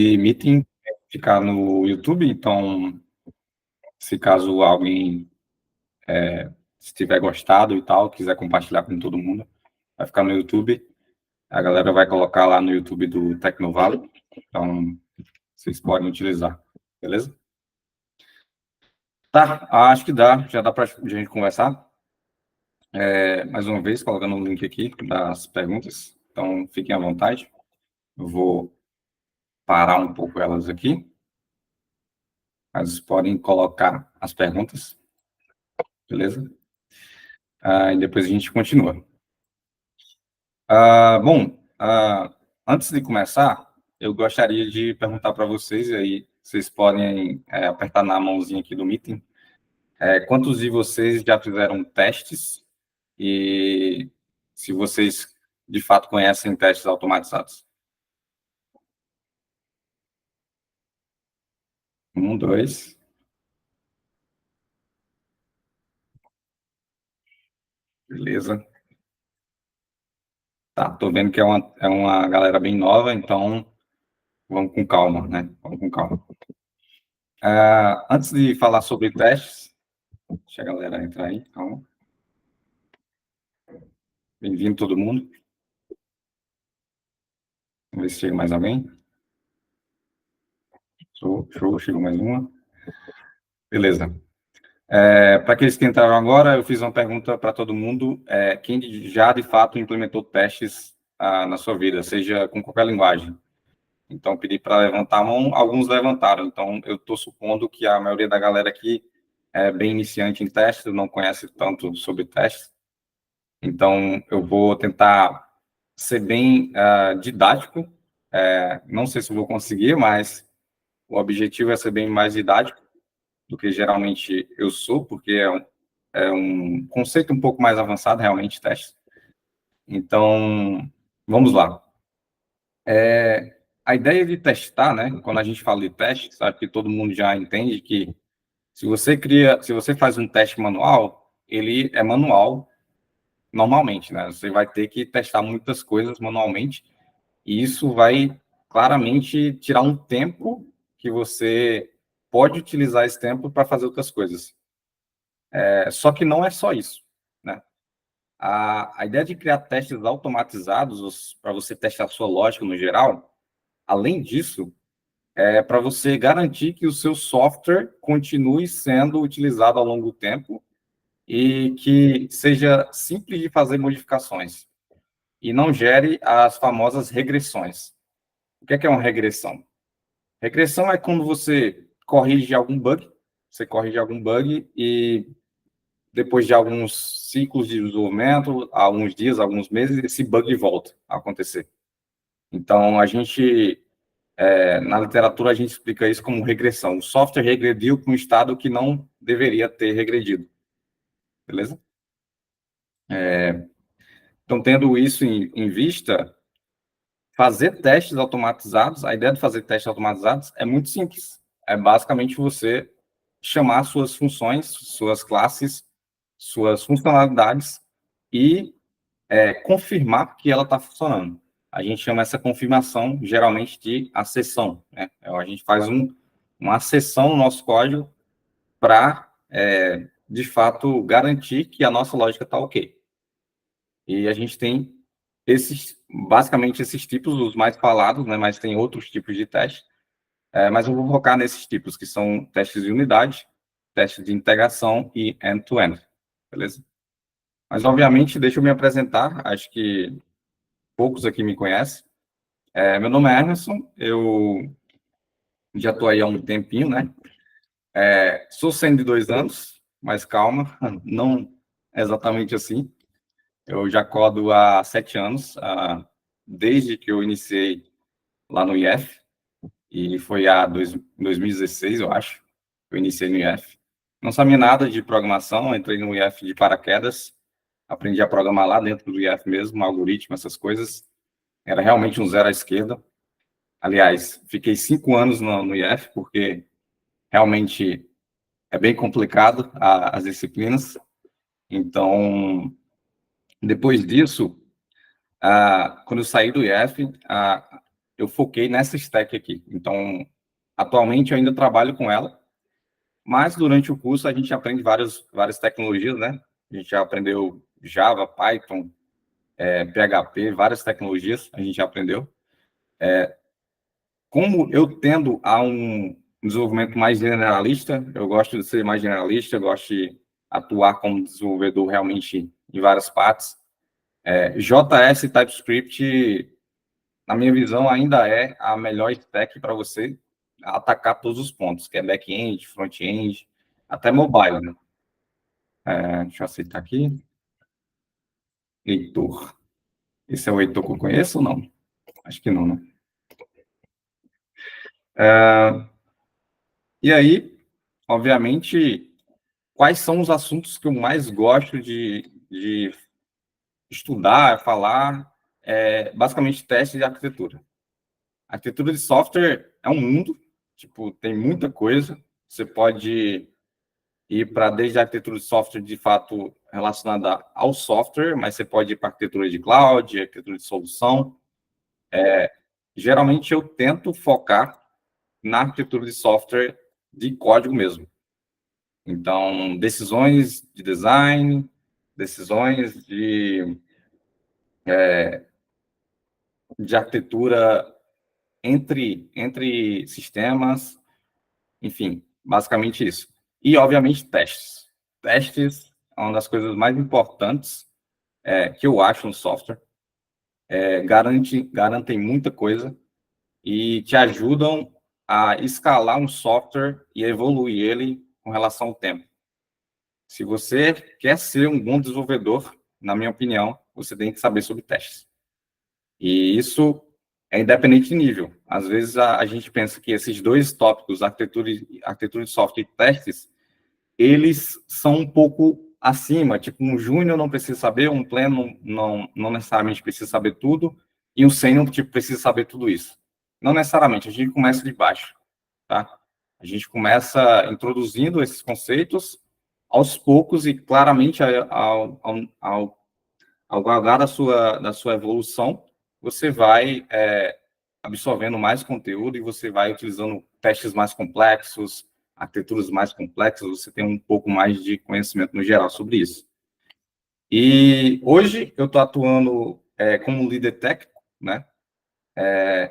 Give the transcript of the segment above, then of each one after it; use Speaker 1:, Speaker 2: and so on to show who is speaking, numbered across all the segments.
Speaker 1: Meeting ficar no YouTube, então, se caso alguém se tiver gostado e tal, quiser compartilhar com todo mundo, vai ficar no YouTube. A galera vai colocar lá no YouTube do Tecnovalo, então vocês podem utilizar, beleza? Tá, acho que dá, já dá para a gente conversar. Mais uma vez, colocando o link aqui das perguntas, então fiquem à vontade. Eu vou parar um pouco elas aqui. Mas vocês podem colocar as perguntas, beleza? E depois a gente continua. Bom, antes de começar, eu gostaria de perguntar para vocês, e aí vocês podem apertar na mãozinha aqui do Meeting, quantos de vocês já fizeram testes e se vocês, de fato, conhecem testes automatizados? 1, 2. Beleza. Tá, tô vendo que é uma galera bem nova, então vamos com calma, né? Vamos com calma. Antes de falar sobre testes, deixa a galera entrar aí, calma. Bem-vindo todo mundo. Vamos ver se chega mais alguém. Show, chegou mais uma. Beleza. Para aqueles que entraram agora, eu fiz uma pergunta para todo mundo. Quem já, de fato, implementou testes na sua vida, seja com qualquer linguagem? Então, pedi para levantar a mão, alguns levantaram. Então, eu estou supondo que a maioria da galera aqui é bem iniciante em testes, não conhece tanto sobre testes. Então, eu vou tentar ser bem didático. Não sei se vou conseguir, mas o objetivo é ser bem mais didático do que geralmente eu sou, porque é um conceito um pouco mais avançado, realmente, teste. Então, vamos lá. A ideia de testar, né? Quando a gente fala de teste, sabe que todo mundo já entende que se você faz um teste manual, ele é manual normalmente, né? Você vai ter que testar muitas coisas manualmente e isso vai claramente tirar um tempo que você pode utilizar esse tempo para fazer outras coisas. Só que não é só isso, né? A ideia de criar testes automatizados para você testar a sua lógica no geral, além disso, é para você garantir que o seu software continue sendo utilizado ao longo do tempo e que seja simples de fazer modificações e não gere as famosas regressões. O que é uma regressão? Regressão é quando você corrige algum bug, e depois de alguns ciclos de desenvolvimento, alguns dias, alguns meses, esse bug volta a acontecer. Então, na literatura, a gente explica isso como regressão. O software regrediu para um estado que não deveria ter regredido. Beleza? Então, tendo isso em vista, fazer testes automatizados, a ideia de fazer testes automatizados é muito simples. É basicamente você chamar suas funções, suas classes, suas funcionalidades e confirmar que ela está funcionando. A gente chama essa confirmação, geralmente, de acessão, né? A gente faz uma acessão no nosso código para, de fato, garantir que a nossa lógica está ok. E a gente tem basicamente esses tipos, os mais falados, né? Mas tem outros tipos de testes. Mas eu vou focar nesses tipos, que são testes de unidade, testes de integração e end-to-end, beleza? Mas, obviamente, deixa eu me apresentar, acho que poucos aqui me conhecem. Meu nome é Emerson, eu já estou aí há um tempinho, né? Sou sênior de 2 anos, mas calma, não exatamente assim. Eu já codo há 7 anos, desde que eu iniciei lá no IF, e foi em 2016, eu acho, que eu iniciei no IF. Não sabia nada de programação, entrei no IF de paraquedas, aprendi a programar lá dentro do IF mesmo, algoritmo, essas coisas. Era realmente um zero à esquerda. Aliás, fiquei 5 anos no IF, porque realmente é bem complicado as disciplinas. Então, depois disso, quando eu saí do IF, eu foquei nessa stack aqui. Então, atualmente eu ainda trabalho com ela, mas durante o curso a gente aprende várias tecnologias, né? A gente já aprendeu Java, Python, PHP, várias tecnologias a gente já aprendeu. Como eu tendo a um desenvolvimento mais generalista, eu gosto de ser mais generalista, eu gosto de atuar como desenvolvedor realmente em várias partes. JS e TypeScript, na minha visão, ainda é a melhor stack para você atacar todos os pontos, que é back-end, front-end, até mobile, né? Deixa eu aceitar aqui. Heitor. Esse é o Heitor que eu conheço ou não? Acho que não, né? E aí, obviamente, quais são os assuntos que eu mais gosto de estudar, falar? Basicamente, testes de arquitetura. A arquitetura de software é um mundo, tipo, tem muita coisa. Você pode ir para desde a arquitetura de software, de fato, relacionada ao software, mas você pode ir para arquitetura de cloud, arquitetura de solução. Geralmente, eu tento focar na arquitetura de software de código mesmo. Então, decisões de design, decisões de arquitetura entre sistemas, enfim, basicamente isso. E, obviamente, testes. Testes é uma das coisas mais importantes que eu acho no software. Garantem muita coisa e te ajudam a escalar um software e evoluir ele com relação ao tempo. Se você quer ser um bom desenvolvedor, na minha opinião, você tem que saber sobre testes. E isso é independente de nível. Às vezes a gente pensa que esses dois tópicos, arquitetura de software e testes, eles são um pouco acima. Tipo, um júnior não precisa saber, um pleno não necessariamente precisa saber tudo, e um sênior tipo, precisa saber tudo isso. Não necessariamente, a gente começa de baixo, tá? A gente começa introduzindo esses conceitos aos poucos e claramente ao galgar da sua evolução, você vai absorvendo mais conteúdo e você vai utilizando testes mais complexos, arquiteturas mais complexas, você tem um pouco mais de conhecimento no geral sobre isso. E hoje eu estou atuando como líder técnico, né?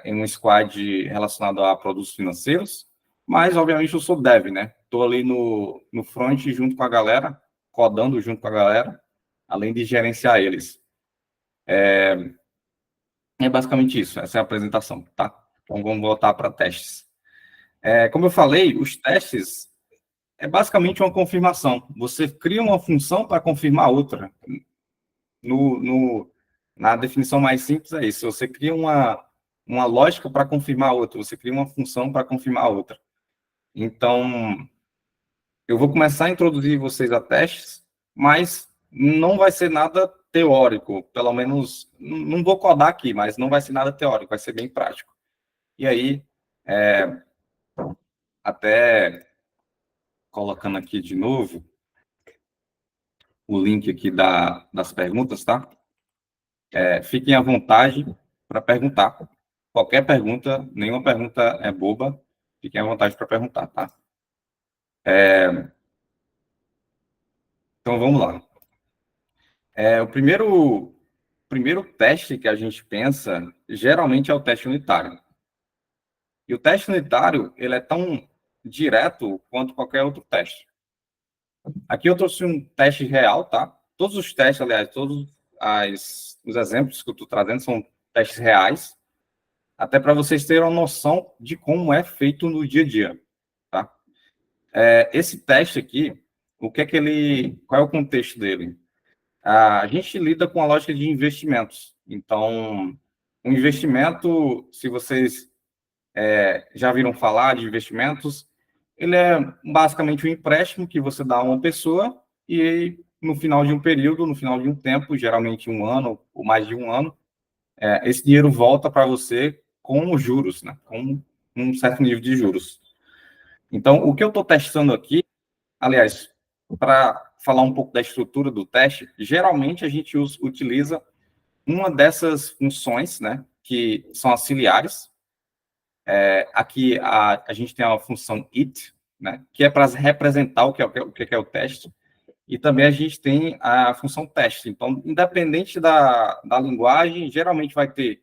Speaker 1: Em um squad relacionado a produtos financeiros, mas obviamente eu sou dev, né? Estou ali no front junto com a galera, codando junto com a galera, além de gerenciar eles. É basicamente isso, essa é a apresentação, tá? Então vamos voltar para testes. Como eu falei, os testes é basicamente uma confirmação. Você cria uma função para confirmar outra. Na definição mais simples é isso. Você cria uma lógica para confirmar outra. Você cria uma função para confirmar outra. Então, eu vou começar a introduzir vocês a testes, mas não vai ser nada teórico. Pelo menos, não vou codar aqui, mas não vai ser nada teórico. Vai ser bem prático. E aí, até colocando aqui de novo o link aqui das perguntas, tá? Fiquem à vontade para perguntar. Qualquer pergunta, nenhuma pergunta é boba. Fiquem à vontade para perguntar, tá? Então, vamos lá. O primeiro teste que a gente pensa, geralmente, é o teste unitário. E o teste unitário, ele é tão direto quanto qualquer outro teste. Aqui eu trouxe um teste real, tá? Todos os testes, aliás, todos os exemplos que eu estou trazendo são testes reais, até para vocês terem uma noção de como é feito no dia a dia, tá? Esse teste aqui, qual é o contexto dele? A gente lida com a lógica de investimentos. Então, o investimento, se vocês já viram falar de investimentos, ele é basicamente um empréstimo que você dá a uma pessoa e no final de um período, no final de um tempo, geralmente um ano ou mais de um ano, esse dinheiro volta para você com os juros, né? Com um certo nível de juros. Então, o que eu estou testando aqui, aliás, para falar um pouco da estrutura do teste, geralmente a gente utiliza uma dessas funções, né, que são auxiliares, Aqui a gente tem a função it, né, que é para representar o que é o teste, e também a gente tem a função teste. Então, independente da linguagem, geralmente vai ter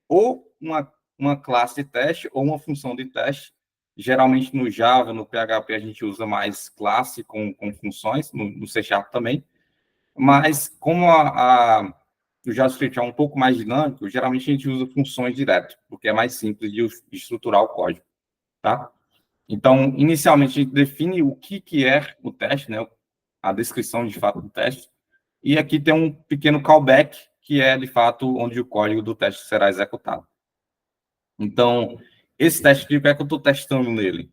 Speaker 1: ou uma classe de teste ou uma função de teste. Geralmente no Java, no PHP, a gente usa mais classe com funções, no C# também. Mas como o JavaScript é um pouco mais dinâmico, geralmente a gente usa funções direto, porque é mais simples de estruturar o código, tá? Então, inicialmente, a gente define o que é o teste, né? A descrição, de fato, do teste. E aqui tem um pequeno callback, que é, de fato, onde o código do teste será executado. Então, esse teste aqui, o que é que eu estou testando nele?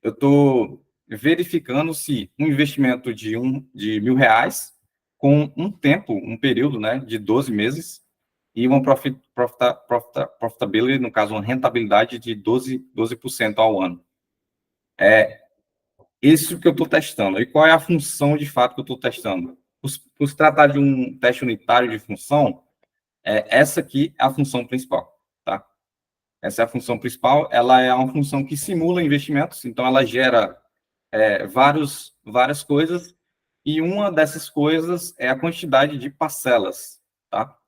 Speaker 1: Eu estou verificando se um investimento de R$ 1.000 com um período, né, de 12 meses, e uma profitability, no caso, uma rentabilidade de 12% ao ano. É isso que eu estou testando. E qual é a função, de fato, que eu estou testando? Por se tratar de um teste unitário de função, essa aqui é a função principal, tá? Essa é a função principal. Ela é uma função que simula investimentos, então ela gera várias coisas, e uma dessas coisas é a quantidade de parcelas, tá?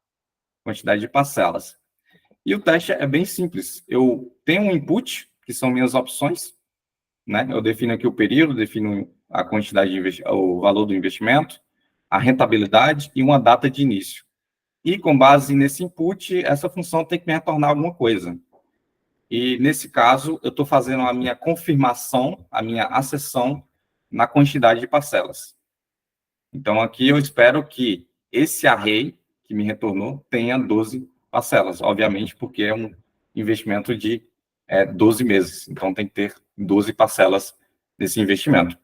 Speaker 1: Quantidade de parcelas. E o teste é bem simples. Eu tenho um input, que são minhas opções, né? Eu defino aqui o período, defino a quantidade o valor do investimento, a rentabilidade e uma data de início. E com base nesse input, essa função tem que me retornar alguma coisa. E nesse caso, eu estou fazendo a minha confirmação, a minha acessão na quantidade de parcelas. Então, aqui eu espero que esse array que me retornou tenha 12 parcelas, obviamente, porque é um investimento de 12 meses. Então, tem que ter 12 parcelas desse investimento.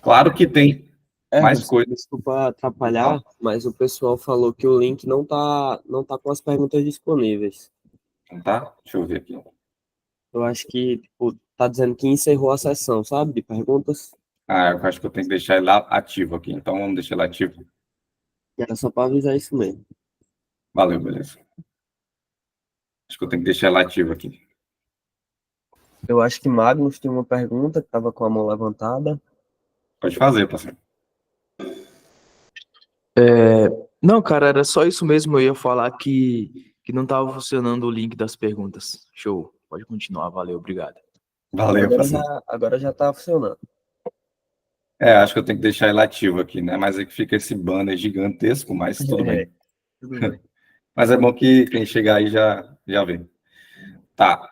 Speaker 1: Claro que tem mais coisas.
Speaker 2: Desculpa atrapalhar, mas o pessoal falou que o link não tá com as perguntas disponíveis.
Speaker 1: Tá? Deixa eu ver aqui.
Speaker 2: Eu acho que, tipo, tá dizendo que encerrou a sessão, sabe, de perguntas.
Speaker 1: Eu acho que eu tenho que deixar ele lá ativo aqui. Então, vamos deixar ele ativo.
Speaker 2: Era só para avisar isso mesmo.
Speaker 1: Valeu, beleza. Acho que eu tenho que deixar ele ativo aqui.
Speaker 2: Eu acho que Magnus tinha uma pergunta que estava com a mão levantada.
Speaker 1: Pode fazer, parceiro.
Speaker 3: Não, cara, era só isso mesmo. Eu ia falar que não estava funcionando o link das perguntas. Show. Pode continuar. Valeu, obrigado.
Speaker 1: Valeu, parceiro.
Speaker 2: Agora já tá funcionando.
Speaker 1: Acho que eu tenho que deixar ele ativo aqui, né? Mas é que fica esse banner gigantesco, mas tudo bem.
Speaker 2: Tudo bem.
Speaker 1: Mas é bom que quem chegar aí já vê. Tá.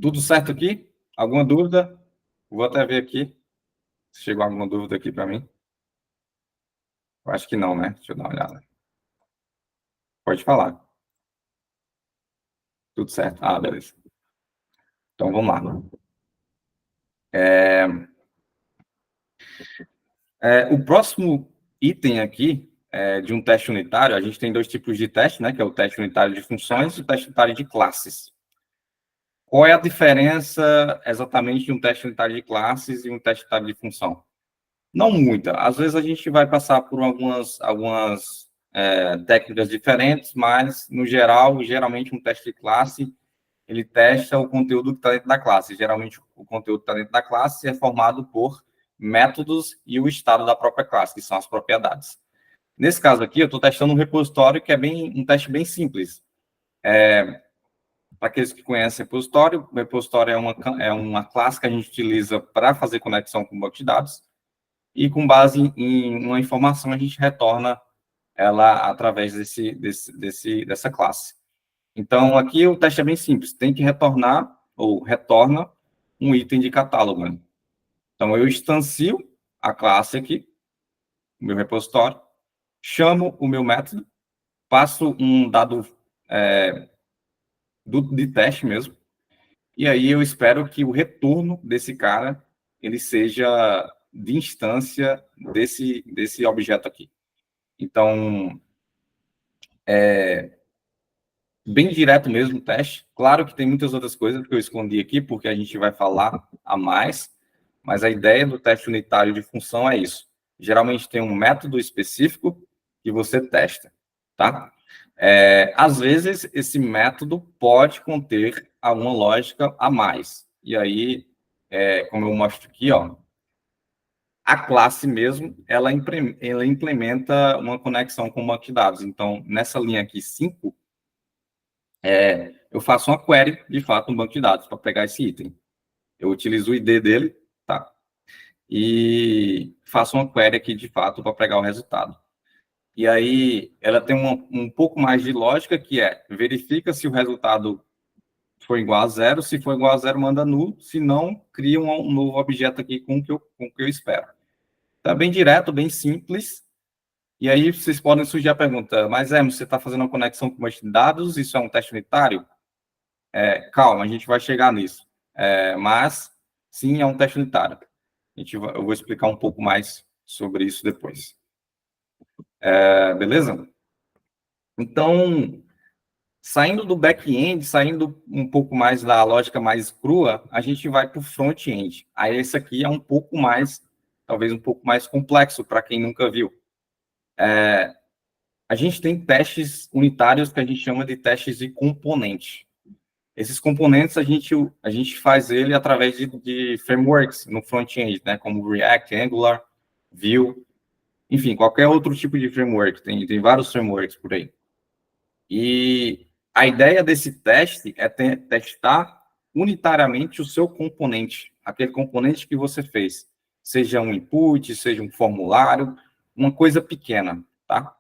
Speaker 1: Tudo certo aqui? Alguma dúvida? Vou até ver aqui se chegou alguma dúvida aqui para mim. Eu acho que não, né? Deixa eu dar uma olhada. Pode falar. Tudo certo. Beleza. Então, vamos lá. O próximo item aqui de um teste unitário, a gente tem dois tipos de teste, né? Que é o teste unitário de funções e o teste unitário de classes. Qual é a diferença exatamente de um teste unitário de classes e um teste unitário de função? Não muita. Às vezes a gente vai passar por algumas técnicas diferentes, mas, no geral, geralmente um teste de classe, ele testa o conteúdo que está dentro da classe. Geralmente, o conteúdo que está dentro da classe é formado por métodos e o estado da própria classe, que são as propriedades. Nesse caso aqui, eu estou testando um repositório que é um teste bem simples. Para aqueles que conhecem repositório, o repositório é uma classe que a gente utiliza para fazer conexão com o banco de dados, e com base em uma informação, a gente retorna ela através dessa classe. Então, aqui o teste é bem simples. Tem que retornar, ou retorna, um item de catálogo. Né? Então, eu instancio a classe aqui, o meu repositório, chamo o meu método, passo um dado de teste mesmo, e aí eu espero que o retorno desse cara ele seja de instância desse objeto aqui. Então, bem direto mesmo o teste. Claro que tem muitas outras coisas que eu escondi aqui, porque a gente vai falar a mais, mas a ideia do teste unitário de função é isso. Geralmente tem um método específico que você testa, tá? Às vezes, esse método pode conter alguma lógica a mais. E aí, como eu mostro aqui, ó, a classe mesmo, ela implementa uma conexão com o banco de dados. Então, nessa linha aqui, 5, eu faço uma query, de fato, no banco de dados, para pegar esse item. Eu utilizo o ID dele, tá? E faço uma query aqui, de fato, para pegar o resultado. E aí, ela tem um pouco mais de lógica, que verifica se o resultado for igual a 0. Se for igual a 0, manda null. Se não, cria um novo objeto aqui com o que eu espero. Tá bem direto, bem simples. E aí, vocês podem surgir a pergunta, mas você está fazendo uma conexão com banco de dados? Isso é um teste unitário? Calma, a gente vai chegar nisso. Mas, sim, é um teste unitário. Eu vou explicar um pouco mais sobre isso depois. Beleza? Então, saindo do back-end, saindo um pouco mais da lógica mais crua, a gente vai para o front-end. Aí, esse aqui é um pouco mais, talvez um pouco mais complexo para quem nunca viu. A gente tem testes unitários que a gente chama de testes de componente. Esses componentes, a gente faz ele através de frameworks no front-end, né, como React, Angular, Vue, enfim, qualquer outro tipo de framework. Tem vários frameworks por aí. E a ideia desse teste é testar unitariamente o seu componente, aquele componente que você fez, seja um input, seja um formulário, uma coisa pequena, tá?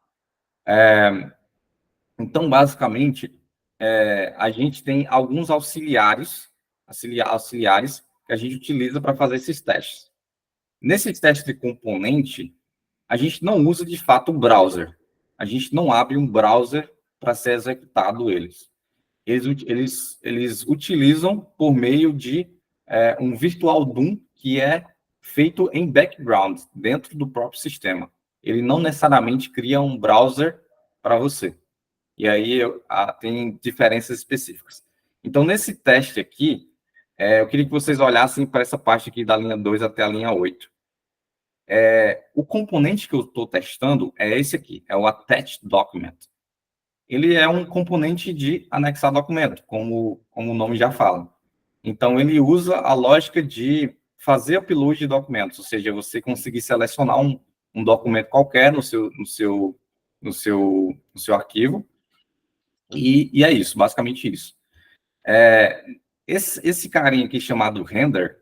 Speaker 1: Então, basicamente, a gente tem alguns auxiliares que a gente utiliza para fazer esses testes. Nesses testes de componente, a gente não usa, de fato, o browser. A gente não abre um browser para ser executado eles. Eles utilizam por meio de um virtual DOM que é feito em background, dentro do próprio sistema. Ele não necessariamente cria um browser para você. E aí tem diferenças específicas. Então, nesse teste aqui, eu queria que vocês olhassem para essa parte aqui da linha 2 até a linha 8. O componente que eu estou testando é esse aqui, é o attached document. Ele é um componente de anexar documento, como o nome já fala. Então, ele usa a lógica de fazer upload de documentos, ou seja, você conseguir selecionar um documento qualquer no seu arquivo, e é isso, basicamente isso. Esse carinha aqui chamado render,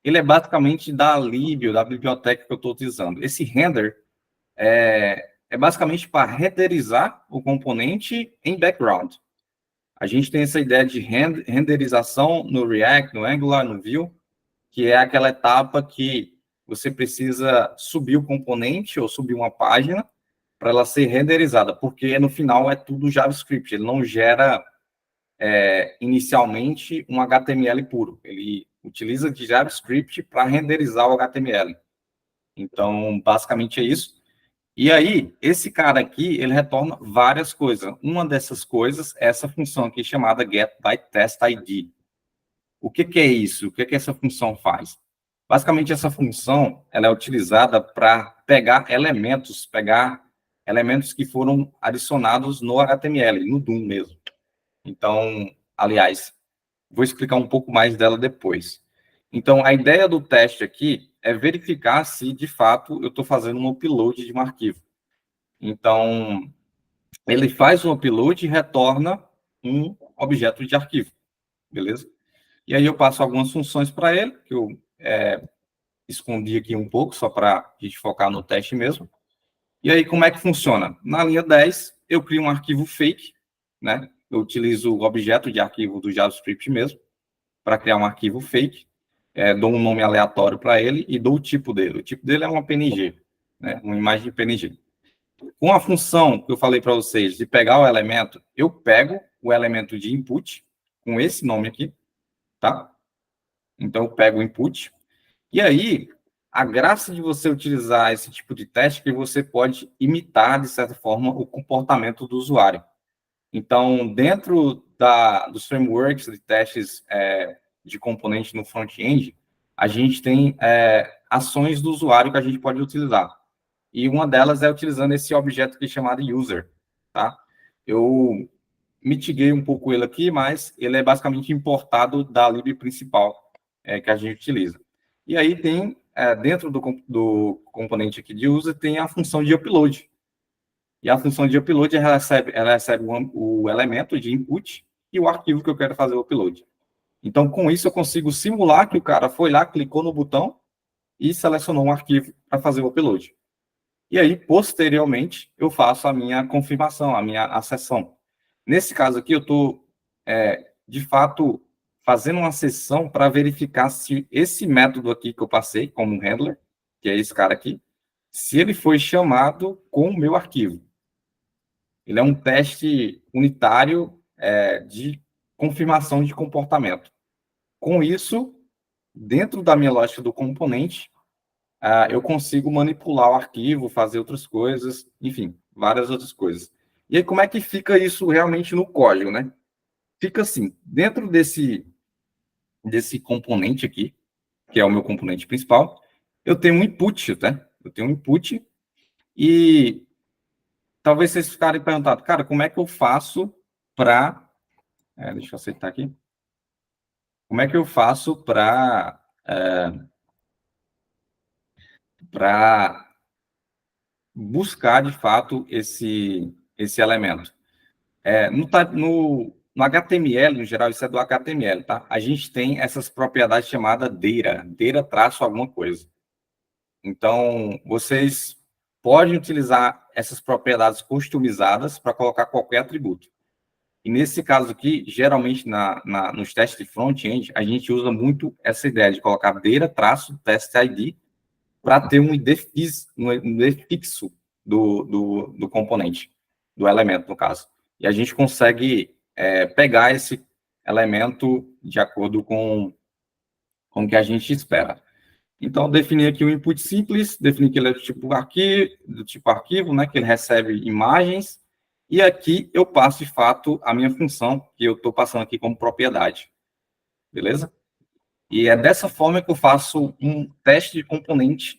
Speaker 1: ele é basicamente da Libio, da biblioteca que eu estou utilizando. Esse render é basicamente para renderizar o componente em background. A gente tem essa ideia de renderização no React, no Angular, no Vue, que é aquela etapa que você precisa subir o componente ou subir uma página para ela ser renderizada, porque no final é tudo JavaScript, ele não gera inicialmente um HTML puro, ele utiliza de JavaScript para renderizar o HTML. Então, basicamente é isso. E aí, esse cara aqui, ele retorna várias coisas. Uma dessas coisas é essa função aqui chamada getByTestID. O que é isso? O que essa função faz? Basicamente, essa função ela é utilizada para pegar elementos que foram adicionados no HTML, no DOM mesmo. Então, aliás, vou explicar um pouco mais dela depois. Então, a ideia do teste aqui é verificar se, de fato, eu estou fazendo um upload de um arquivo. Então, ele faz um upload e retorna um objeto de arquivo, beleza? E aí eu passo algumas funções para ele, que eu escondi aqui um pouco, só para a gente focar no teste mesmo. E aí, como é que funciona? Na linha 10, eu crio um arquivo fake, né? Eu utilizo o objeto de arquivo do JavaScript mesmo, para criar um arquivo fake, dou um nome aleatório para ele e dou o tipo dele. O tipo dele é uma PNG, né? Uma imagem de PNG. Com a função que eu falei para vocês de pegar o elemento, eu pego o elemento de input, com esse nome aqui, tá? Então, eu pego o input. E aí, a graça de você utilizar esse tipo de teste é que você pode imitar, de certa forma, o comportamento do usuário. Então, dentro dos frameworks de testes de componente no front-end, a gente tem ações do usuário que a gente pode utilizar. E uma delas é utilizando esse objeto aqui chamado user, tá? eu mitiguei um pouco ele aqui, mas ele é basicamente importado da lib principal que a gente utiliza. E aí tem, dentro do componente aqui de user, tem a função de upload. E a função de upload, ela recebe o elemento de input e o arquivo que eu quero fazer o upload. Então, com isso, eu consigo simular que o cara foi lá, clicou no botão e selecionou um arquivo para fazer o upload. E aí, posteriormente, eu faço a minha confirmação, a minha acessão. Nesse caso aqui, eu estou, de fato, fazendo uma sessão para verificar se esse método aqui que eu passei como handler, que é esse cara aqui, se ele foi chamado com o meu arquivo. Ele é um teste unitário de confirmação de comportamento. Com isso, dentro da minha lógica do componente, eu consigo manipular o arquivo, fazer outras coisas, enfim, várias outras coisas. E aí, como é que fica isso realmente no código, né? Fica assim, dentro desse componente aqui, que é o meu componente principal, eu tenho um input, tá? Eu tenho um input e talvez vocês ficarem perguntando, cara, como é que eu faço para... deixa eu aceitar aqui. Como é que eu faço para buscar, de fato, esse elemento? No HTML, no geral, isso é do HTML, tá? A gente tem essas propriedades chamadas data traço alguma coisa. Então, vocês podem utilizar essas propriedades customizadas para colocar qualquer atributo. E nesse caso aqui, geralmente nos testes de front-end, a gente usa muito essa ideia de colocar data-test-id para ter um ID fixo do componente, do elemento, no caso. E a gente consegue pegar esse elemento de acordo com o que a gente espera. Então, definir aqui o input simples, definir que ele é do tipo arquivo, né, que ele recebe imagens, e aqui eu passo, de fato, a minha função, que eu estou passando aqui como propriedade. Beleza? E é dessa forma que eu faço um teste de componente.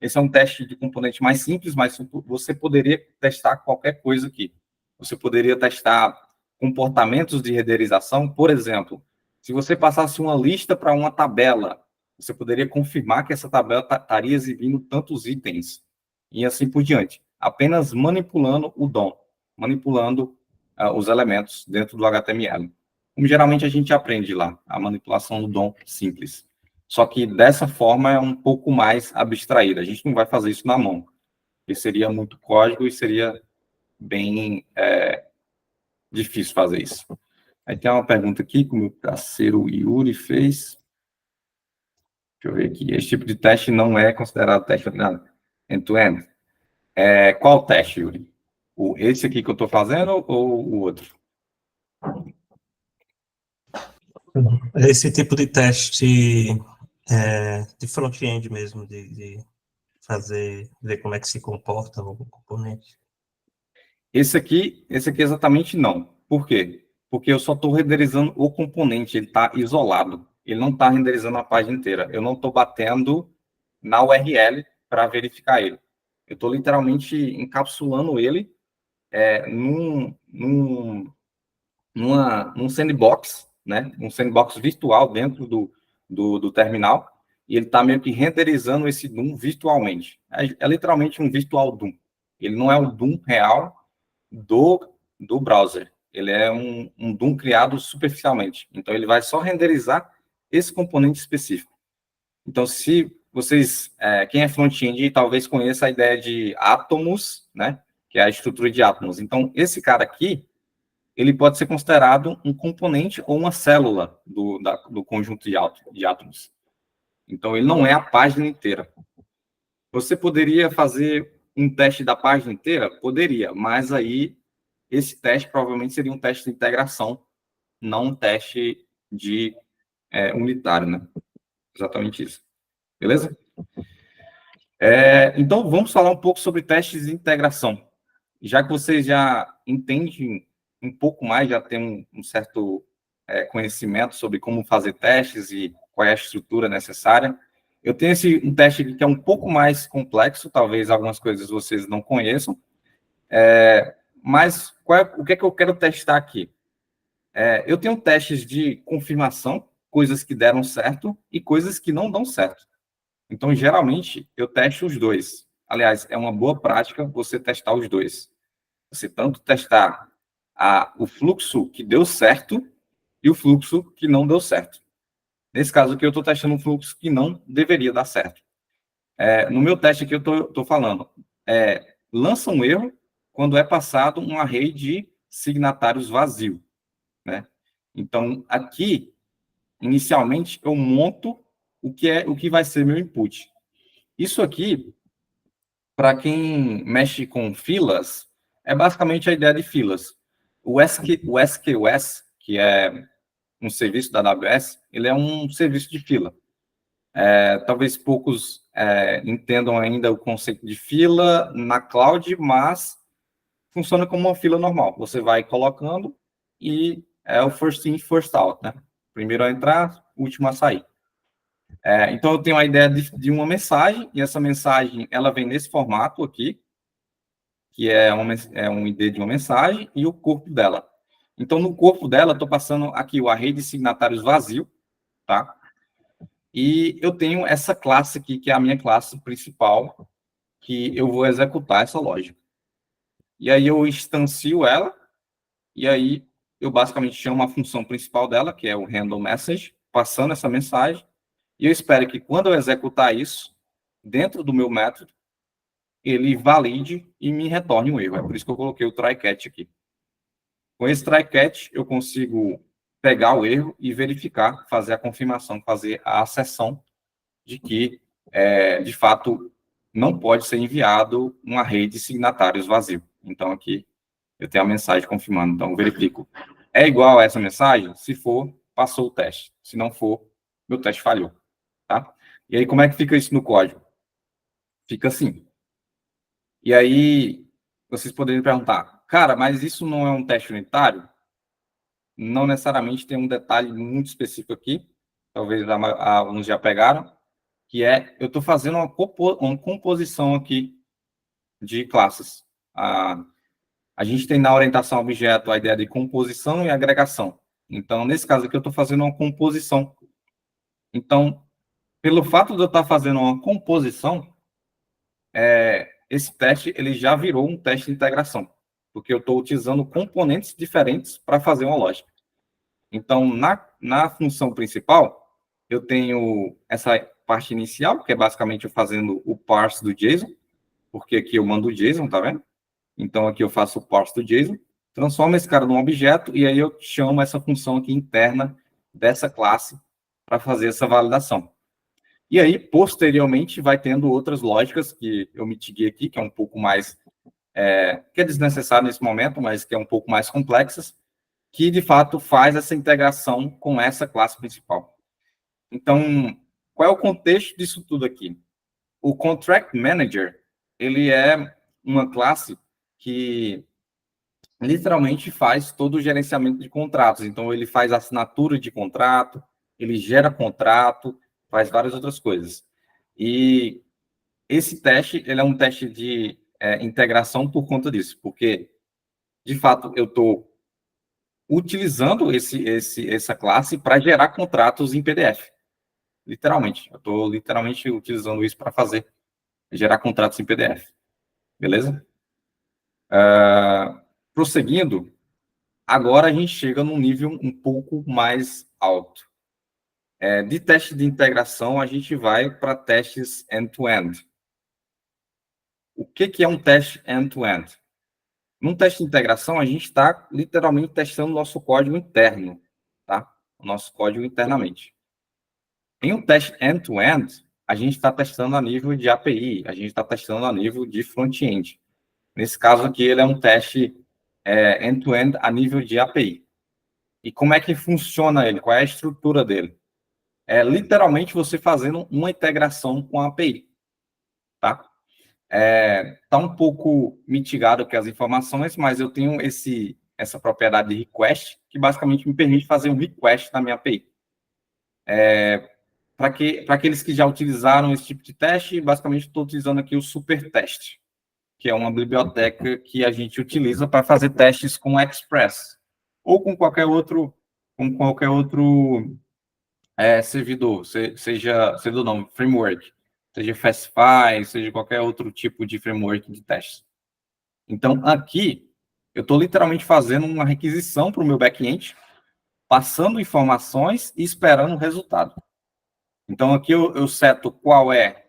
Speaker 1: Esse é um teste de componente mais simples, mas você poderia testar qualquer coisa aqui. Você poderia testar comportamentos de renderização, por exemplo, se você passasse uma lista para uma tabela, você poderia confirmar que essa tabela estaria exibindo tantos itens, e assim por diante, apenas manipulando o DOM, manipulando os elementos dentro do HTML. Como geralmente a gente aprende lá, a manipulação do DOM simples. Só que dessa forma é um pouco mais abstraída. A gente não vai fazer isso na mão, porque seria muito código e seria bem difícil fazer isso. Aí tem uma pergunta aqui que o meu parceiro Yuri fez. Deixa eu ver aqui. Esse tipo de teste não é considerado teste end-to-end. Qual teste, Yuri? Esse aqui que eu estou fazendo ou o outro?
Speaker 4: Esse tipo de teste de front-end mesmo, de ver como é que se comporta o componente.
Speaker 1: Esse aqui exatamente não. Por quê? Porque eu só estou renderizando o componente, ele está isolado. Ele não está renderizando a página inteira. Eu não estou batendo na URL para verificar ele. Eu estou literalmente encapsulando ele num sandbox, né? Um sandbox virtual dentro do terminal, e ele está meio que renderizando esse DOM virtualmente. É literalmente um virtual DOM. Ele não é o DOM real do browser. Ele é um DOM criado superficialmente. Então, ele vai só renderizar esse componente específico. Então, se vocês, quem é front-end, talvez conheça a ideia de átomos, né? Que é a estrutura de átomos. Então, esse cara aqui, ele pode ser considerado um componente ou uma célula do conjunto de átomos. Então, ele não é a página inteira. Você poderia fazer um teste da página inteira? Poderia, mas aí esse teste provavelmente seria um teste de integração, não um teste de unitário, né? Exatamente isso. Beleza? Então, vamos falar um pouco sobre testes de integração. Já que vocês já entendem um pouco mais, já tem um certo conhecimento sobre como fazer testes e qual é a estrutura necessária, eu tenho um teste aqui que é um pouco mais complexo, talvez algumas coisas vocês não conheçam, Mas o que é que eu quero testar aqui? Eu tenho testes de confirmação, coisas que deram certo e coisas que não dão certo. Então, geralmente, eu testo os dois. Aliás, é uma boa prática você testar os dois. Você tanto testar o fluxo que deu certo e o fluxo que não deu certo. Nesse caso aqui, eu estou testando um fluxo que não deveria dar certo. No meu teste aqui, eu estou falando, lança um erro quando é passado um array de signatários vazio, né? Então, aqui, inicialmente, eu monto o que vai ser meu input. Isso aqui, para quem mexe com filas, é basicamente a ideia de filas. O SQS, que é um serviço da AWS, ele é um serviço de fila. Talvez poucos entendam ainda o conceito de fila na cloud, mas funciona como uma fila normal. Você vai colocando e é o first in, first out, né? Primeiro a entrar, último a sair. Então, eu tenho a ideia de uma mensagem, e essa mensagem ela vem nesse formato aqui, que é um ID de uma mensagem, e o corpo dela. Então, no corpo dela, estou passando aqui o array de signatários vazio, tá? E eu tenho essa classe aqui, que é a minha classe principal, que eu vou executar essa lógica. E aí eu instancio ela, e aí eu basicamente chamo a função principal dela, que é o handle message, passando essa mensagem, e eu espero que quando eu executar isso, dentro do meu método, ele valide e me retorne um erro. É por isso que eu coloquei o try catch aqui. Com esse try catch, eu consigo pegar o erro e verificar, fazer a confirmação, fazer a acessão de que, de fato, não pode ser enviado uma rede de signatários vazio. Então, aqui, eu tenho a mensagem confirmando. Então, eu verifico. É igual a essa mensagem? Se for, passou o teste. Se não for, meu teste falhou. Tá? E aí, como é que fica isso no código? Fica assim. E aí, vocês poderiam perguntar, cara, mas isso não é um teste unitário? Não necessariamente, tem um detalhe muito específico aqui, talvez alguns já pegaram, que eu estou fazendo uma composição aqui de classes. A gente tem na orientação a objeto a ideia de composição e agregação. Então, nesse caso aqui, eu estou fazendo uma composição. Então, pelo fato de eu estar fazendo uma composição, esse teste ele já virou um teste de integração, porque eu estou utilizando componentes diferentes para fazer uma lógica. Então, na função principal, eu tenho essa parte inicial, que é basicamente eu fazendo o parse do JSON, porque aqui eu mando o JSON, tá vendo? Então, aqui eu faço o parse do JSON, transformo esse cara num objeto, e aí eu chamo essa função aqui interna dessa classe para fazer essa validação. E aí, posteriormente, vai tendo outras lógicas que eu mitiguei aqui, que é um pouco mais, que é desnecessário nesse momento, mas que é um pouco mais complexas, que, de fato, faz essa integração com essa classe principal. Então, qual é o contexto disso tudo aqui? O Contract Manager, ele é uma classe que literalmente faz todo o gerenciamento de contratos. Então, ele faz assinatura de contrato, ele gera contrato, faz várias outras coisas. E esse teste, ele é um teste de integração por conta disso, porque, de fato, eu estou utilizando essa classe para gerar contratos em PDF. Literalmente. Eu estou literalmente utilizando isso para gerar contratos em PDF. Beleza? Prosseguindo, agora a gente chega num nível um pouco mais alto. De teste de integração, a gente vai para testes end-to-end. O que é um teste end-to-end? Num teste de integração, a gente está literalmente testando o nosso código interno, tá? O nosso código internamente. Em um teste end-to-end, a gente está testando a nível de API, a gente está testando a nível de front-end. Nesse caso aqui, ele é um teste end-to-end a nível de API. E como é que funciona ele? Qual é a estrutura dele? É literalmente você fazendo uma integração com a API, tá? Tá um pouco mitigado aqui as informações, mas eu tenho essa propriedade de request, que basicamente me permite fazer um request na minha API. Para aqueles que já utilizaram esse tipo de teste, basicamente estou utilizando aqui o super teste. que é uma biblioteca que a gente utiliza para fazer testes com Express ou com qualquer outro servidor, servidor não, framework, seja Fastify, seja qualquer outro tipo de framework de teste. Então, aqui, eu estou literalmente fazendo uma requisição para o meu back-end, passando informações e esperando o resultado. Então, aqui eu seto qual é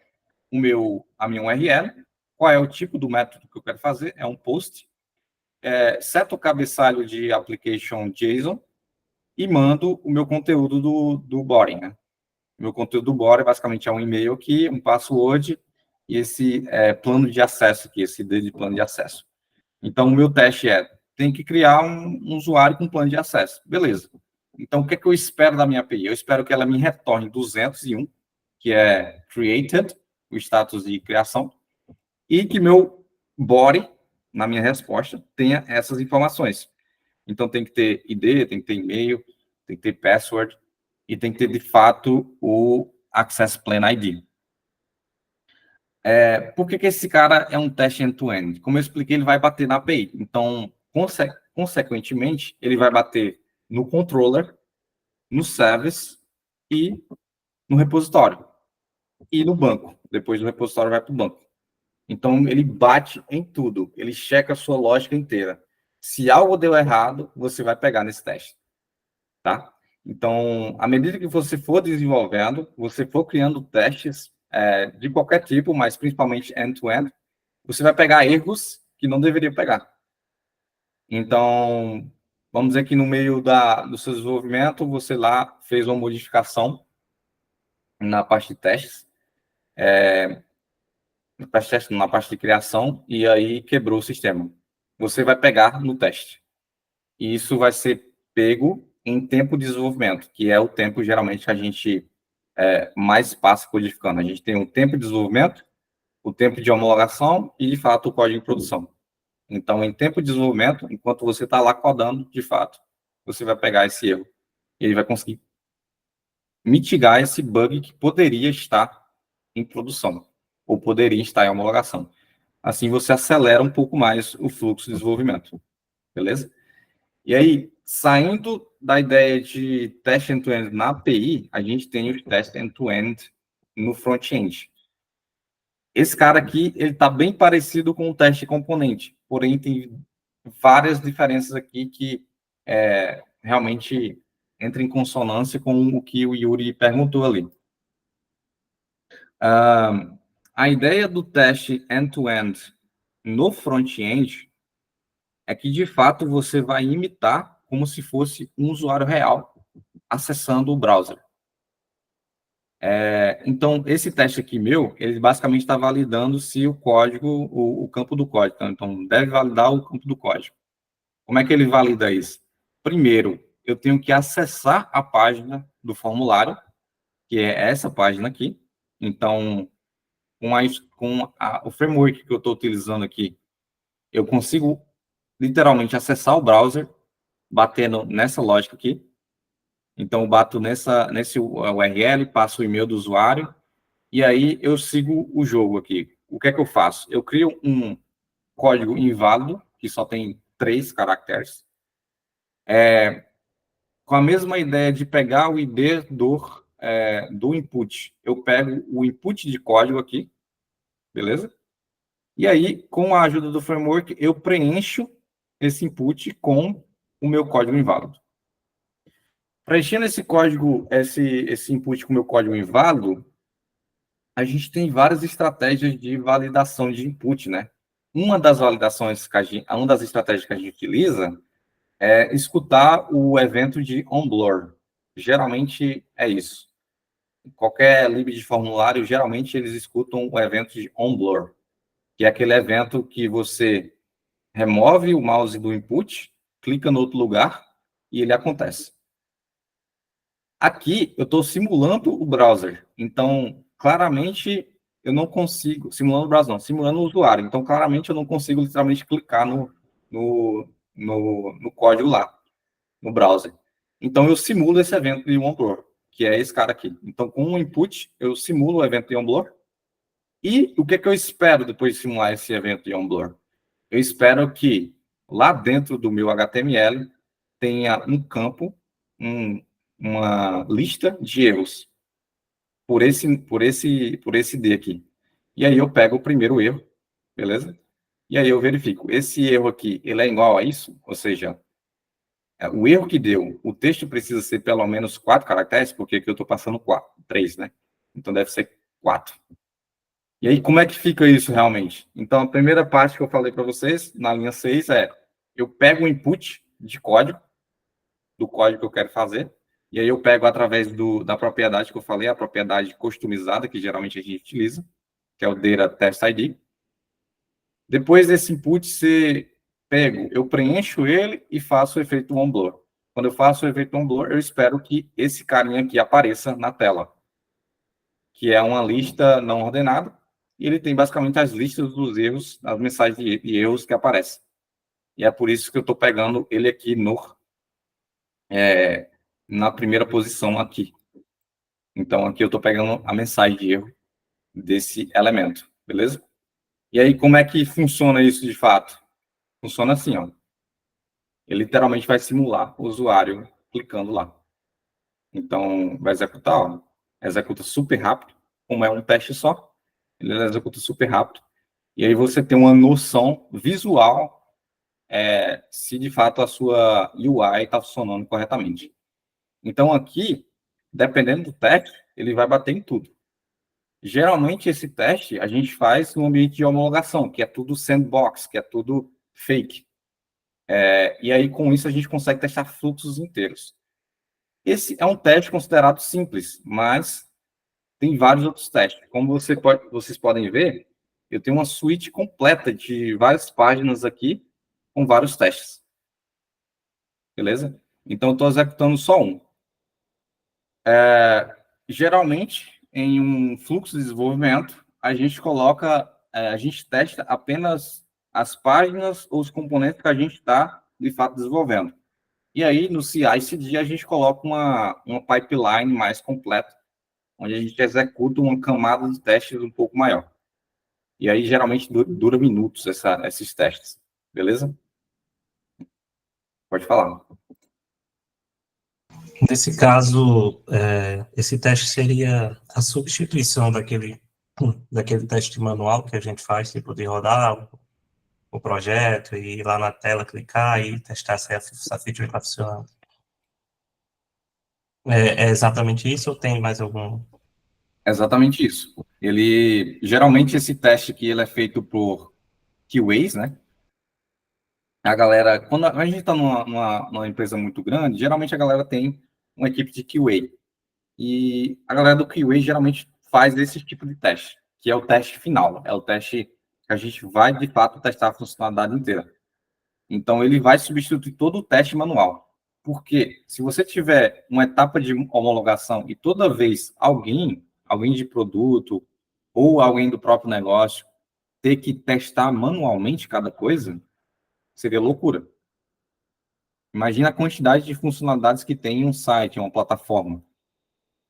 Speaker 1: a minha URL, qual é o tipo do método que eu quero fazer, é um post, seto o cabeçalho de application JSON e mando o meu conteúdo do body, né? Meu conteúdo do body basicamente é um e-mail aqui, um password e esse plano de acesso aqui, esse ID de plano de acesso. Então, o meu teste tem que criar um usuário com plano de acesso. Beleza. Então, o que é que eu espero da minha API? Eu espero que ela me retorne 201, que é created, o status de criação, e que meu body, na minha resposta, tenha essas informações. Então, tem que ter ID, tem que ter e-mail, tem que ter password, e tem que ter, de fato, o Access Plan ID. Por que esse cara é um teste end-to-end? Como eu expliquei, ele vai bater na API. Então, consequentemente, ele vai bater no controller, no service e no repositório. E no banco. Depois do repositório vai para o banco. Então, ele bate em tudo. Ele checa a sua lógica inteira. Se algo deu errado, você vai pegar nesse teste. Tá? Então, à medida que você for desenvolvendo, você for criando testes de qualquer tipo, mas principalmente end-to-end, você vai pegar erros que não deveria pegar. Então, vamos dizer que no meio do seu desenvolvimento, você lá fez uma modificação na parte de testes, na parte de criação, e aí quebrou o sistema. Você vai pegar no teste. E isso vai ser pego em tempo de desenvolvimento, que é o tempo, geralmente, que a gente mais passa codificando. A gente tem o tempo de desenvolvimento, o tempo de homologação e, de fato, o código em produção. Então, em tempo de desenvolvimento, enquanto você está lá codando, de fato, você vai pegar esse erro. E ele vai conseguir mitigar esse bug que poderia estar em produção, ou poderia estar em homologação. Assim, você acelera um pouco mais o fluxo de desenvolvimento. Beleza? E aí, saindo da ideia de teste end-to-end na API, a gente tem os testes end-to-end no front-end. Esse cara aqui, ele está bem parecido com o teste componente, porém tem várias diferenças aqui que realmente entram em consonância com o que o Yuri perguntou ali. A ideia do teste end-to-end no front-end é que, de fato, você vai imitar como se fosse um usuário real acessando o browser. Então, esse teste aqui meu, ele basicamente está validando se o código, o campo do código. Então, deve validar o campo do código. Como é que ele valida isso? Primeiro, eu tenho que acessar a página do formulário, que é essa página aqui. Então, com o framework que eu estou utilizando aqui, eu consigo literalmente acessar o browser, batendo nessa lógica aqui. Então, eu bato nesse URL, passo o e-mail do usuário, e aí eu sigo o jogo aqui. O que é que eu faço? Eu crio um código inválido, que só tem 3 caracteres, com a mesma ideia de pegar o ID do input. Eu pego o input de código aqui, beleza? E aí, com a ajuda do framework, eu preencho esse input com o meu código inválido. Preenchendo esse código, esse input com o meu código inválido, a gente tem várias estratégias de validação de input, né? Uma das estratégias que a gente utiliza é escutar o evento de onBlur. Geralmente é isso. Qualquer lib de formulário, geralmente eles escutam o evento de onBlur, que é aquele evento que você remove o mouse do input, clica no outro lugar e ele acontece. Aqui, eu estou simulando o browser. Então, claramente, eu não consigo... Simulando o browser, não. Simulando o usuário. Então, claramente, eu não consigo, literalmente, clicar no código lá, no browser. Então, eu simulo esse evento de onBlur, que é esse cara aqui. Então, com o input, eu simulo o evento de onBlur. E o que é que eu espero depois de simular esse evento de on-blur? Eu espero que lá dentro do meu HTML tenha um campo, uma lista de erros por esse D aqui. E aí eu pego o primeiro erro, beleza? E aí eu verifico, esse erro aqui, ele é igual a isso? Ou seja, o erro que deu, o texto precisa ser pelo menos 4 caracteres, porque aqui eu estou passando 3, né? Então deve ser 4. E aí, como é que fica isso realmente? Então, a primeira parte que eu falei para vocês, na linha 6, é eu pego o input de código, do código que eu quero fazer, e aí eu pego através da propriedade que eu falei, a propriedade customizada, que geralmente a gente utiliza, que é o data test ID. Depois desse input ser pego, eu preencho ele e faço o efeito on-blur. Quando eu faço o efeito on-blur, eu espero que esse carinha aqui apareça na tela, que é uma lista não ordenada, e ele tem basicamente as listas dos erros, as mensagens de erros que aparecem. E é por isso que eu estou pegando ele aqui na primeira posição aqui. Então, aqui eu estou pegando a mensagem de erro desse elemento, beleza? E aí, como é que funciona isso de fato? Funciona assim, ó. Ele literalmente vai simular o usuário clicando lá. Então, vai executar, ó. Executa super rápido, como é um teste só, ele executa super rápido. E aí você tem uma noção visual se de fato a sua UI está funcionando corretamente. Então aqui, dependendo do teste, ele vai bater em tudo. Geralmente esse teste a gente faz no ambiente de homologação, que é tudo sandbox, que é tudo fake. E aí com isso a gente consegue testar fluxos inteiros. Esse é um teste considerado simples, mas tem vários outros testes. Como vocês podem ver, eu tenho uma suite completa de várias páginas aqui com vários testes. Beleza? Então, eu estou executando só um. Geralmente, em um fluxo de desenvolvimento, a gente testa apenas as páginas ou os componentes que a gente está, de fato, desenvolvendo. E aí, no CI/CD, a gente coloca uma pipeline mais completa, onde a gente executa uma camada de testes um pouco maior. E aí, geralmente, dura minutos esses testes. Beleza? Pode falar.
Speaker 4: Nesse caso, esse teste seria a substituição daquele teste manual que a gente faz, tipo, de rodar o projeto e ir lá na tela, clicar e testar se a feature está funcionando. É exatamente isso ou tem mais algum?
Speaker 1: Exatamente isso. Geralmente, esse teste aqui, ele é feito por QAs, né? A galera, quando a gente está numa empresa muito grande, geralmente a galera tem uma equipe de QA. E a galera do QA geralmente faz esse tipo de teste, que é o teste final. É o teste que a gente vai, de fato, testar a funcionalidade inteira. Então, ele vai substituir todo o teste manual. Porque se você tiver uma etapa de homologação e toda vez alguém de produto ou alguém do próprio negócio ter que testar manualmente cada coisa, seria loucura. Imagina a quantidade de funcionalidades que tem em um site, em uma plataforma.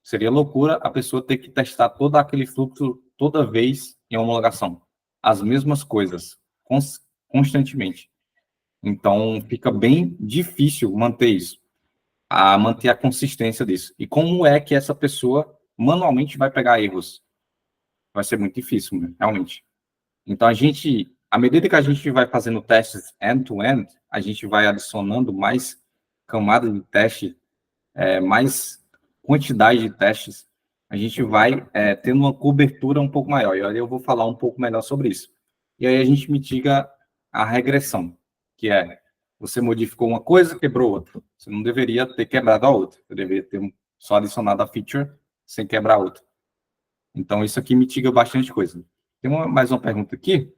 Speaker 1: Seria loucura a pessoa ter que testar todo aquele fluxo toda vez em homologação. As mesmas coisas, constantemente. Então, fica bem difícil manter isso, manter a consistência disso. E como é que essa pessoa manualmente vai pegar erros? Vai ser muito difícil, né? Realmente. Então, à medida que a gente vai fazendo testes end-to-end, a gente vai adicionando mais camadas de teste, mais quantidade de testes, a gente vai tendo uma cobertura um pouco maior. E aí eu vou falar um pouco melhor sobre isso. E aí a gente mitiga a regressão, que é, você modificou uma coisa, quebrou outra. Você não deveria ter quebrado a outra. Você deveria ter só adicionado a feature sem quebrar a outra. Então, isso aqui mitiga bastante coisa. Tem mais uma pergunta aqui.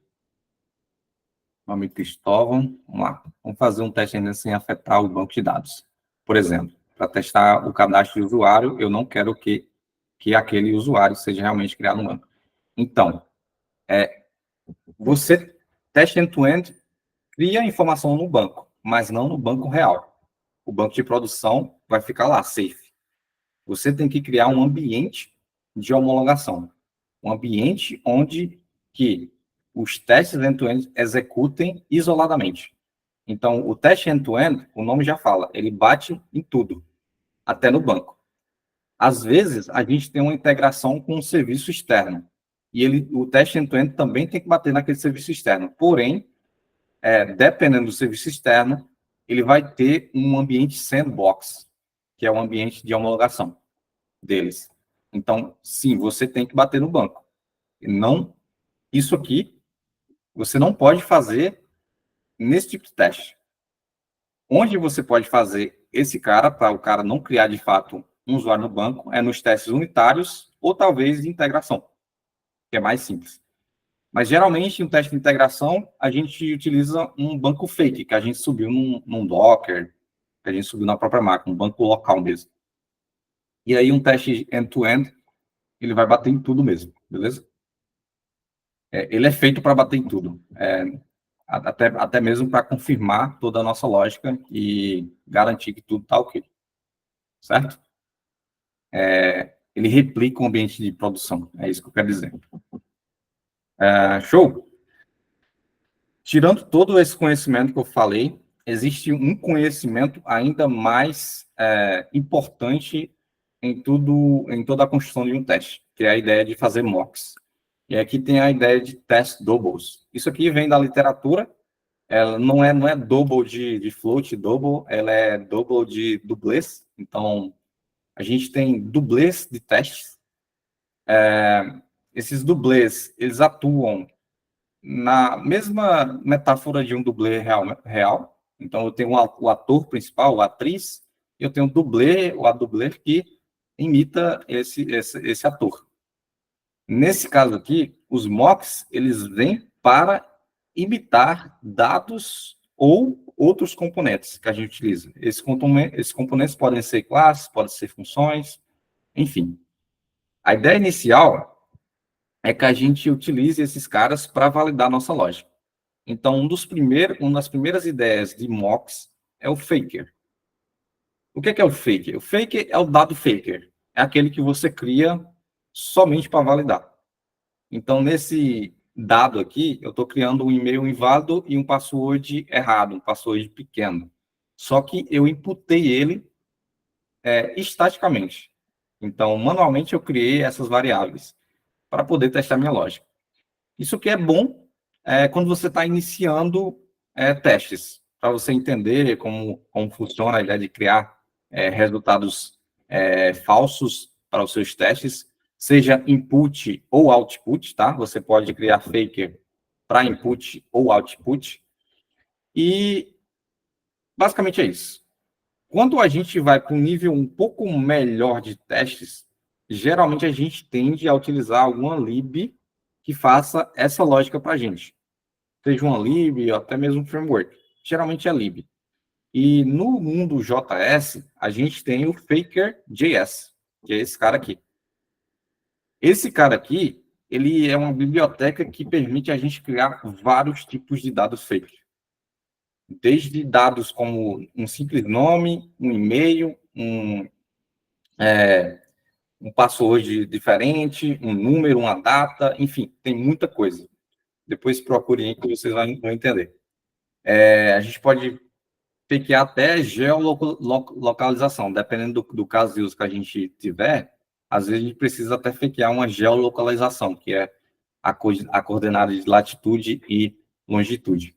Speaker 1: Meu amigo Cristóvão. Vamos lá. Vamos fazer um teste ainda sem afetar o banco de dados. Por exemplo, para testar o cadastro de usuário, eu não quero que aquele usuário seja realmente criado no banco. Então, você testa end-to-end, cria informação no banco, mas não no banco real. O banco de produção vai ficar lá, safe. Você tem que criar um ambiente de homologação. um ambiente onde que os testes end-to-end executem isoladamente. Então, o teste end-to-end, o nome já fala, ele bate em tudo, até no banco. Às vezes, a gente tem uma integração com um serviço externo, e o teste end-to-end também tem que bater naquele serviço externo. Porém, dependendo do serviço externo, ele vai ter um ambiente sandbox, que é o ambiente de homologação deles. Então, sim, você tem que bater no banco. Não, isso aqui, você não pode fazer nesse tipo de teste. Onde você pode fazer esse cara, para o cara não criar, de fato, um usuário no banco, é nos testes unitários ou talvez de integração, que é mais simples. Mas, geralmente, no teste de integração, a gente utiliza um banco fake, que a gente subiu num Docker, que a gente subiu na própria máquina, um banco local mesmo. E aí, um teste end-to-end, ele vai bater em tudo mesmo, beleza? Ele é feito para bater em tudo. Até mesmo para confirmar toda a nossa lógica e garantir que tudo está ok. Certo? Ele replica o ambiente de produção. É isso que eu quero dizer. Show? Tirando todo esse conhecimento que eu falei, existe um conhecimento ainda mais importante em toda a construção de um teste, que é a ideia de fazer mocks. E aqui tem a ideia de test doubles. Isso aqui vem da literatura. Ela não é double de float, double, ela é double de dublês. Então, a gente tem dublês de testes. Esses dublês, eles atuam na mesma metáfora de um dublê real. Então, eu tenho o ator principal, a atriz, e eu tenho o dublê, ou a dublê que imita esse ator. Nesse caso aqui, os mocks, eles vêm para imitar dados ou outros componentes que a gente utiliza. Esses componentes podem ser classes, podem ser funções, enfim. A ideia inicial é que a gente utilize esses caras para validar a nossa lógica. Então, uma das primeiras ideias de mocks é o faker. O que é o faker? O faker é o dado faker. É aquele que você cria somente para validar. Então, nesse dado aqui, eu estou criando um e-mail inválido e um password errado, um password pequeno. Só que eu inputei ele estaticamente. Então, manualmente, eu criei essas variáveis para poder testar minha lógica. Isso que é bom quando você está iniciando testes, para você entender como funciona a ideia de criar resultados falsos para os seus testes, seja input ou output, tá? Você pode criar faker para input ou output. E basicamente é isso. Quando a gente vai para um nível um pouco melhor de testes, geralmente a gente tende a utilizar alguma lib que faça essa lógica para a gente. Seja uma lib ou até mesmo um framework. Geralmente é lib. E no mundo JS, a gente tem o Faker.js, que é esse cara aqui. Esse cara aqui, ele é uma biblioteca que permite a gente criar vários tipos de dados fake. Desde dados como um simples nome, um e-mail, um password diferente, um número, uma data, enfim, tem muita coisa. Depois procurem que vocês vão entender. A gente pode fakear até geolocalização, dependendo do caso de uso que a gente tiver, às vezes a gente precisa até fakear uma geolocalização, que é a coordenada de latitude e longitude.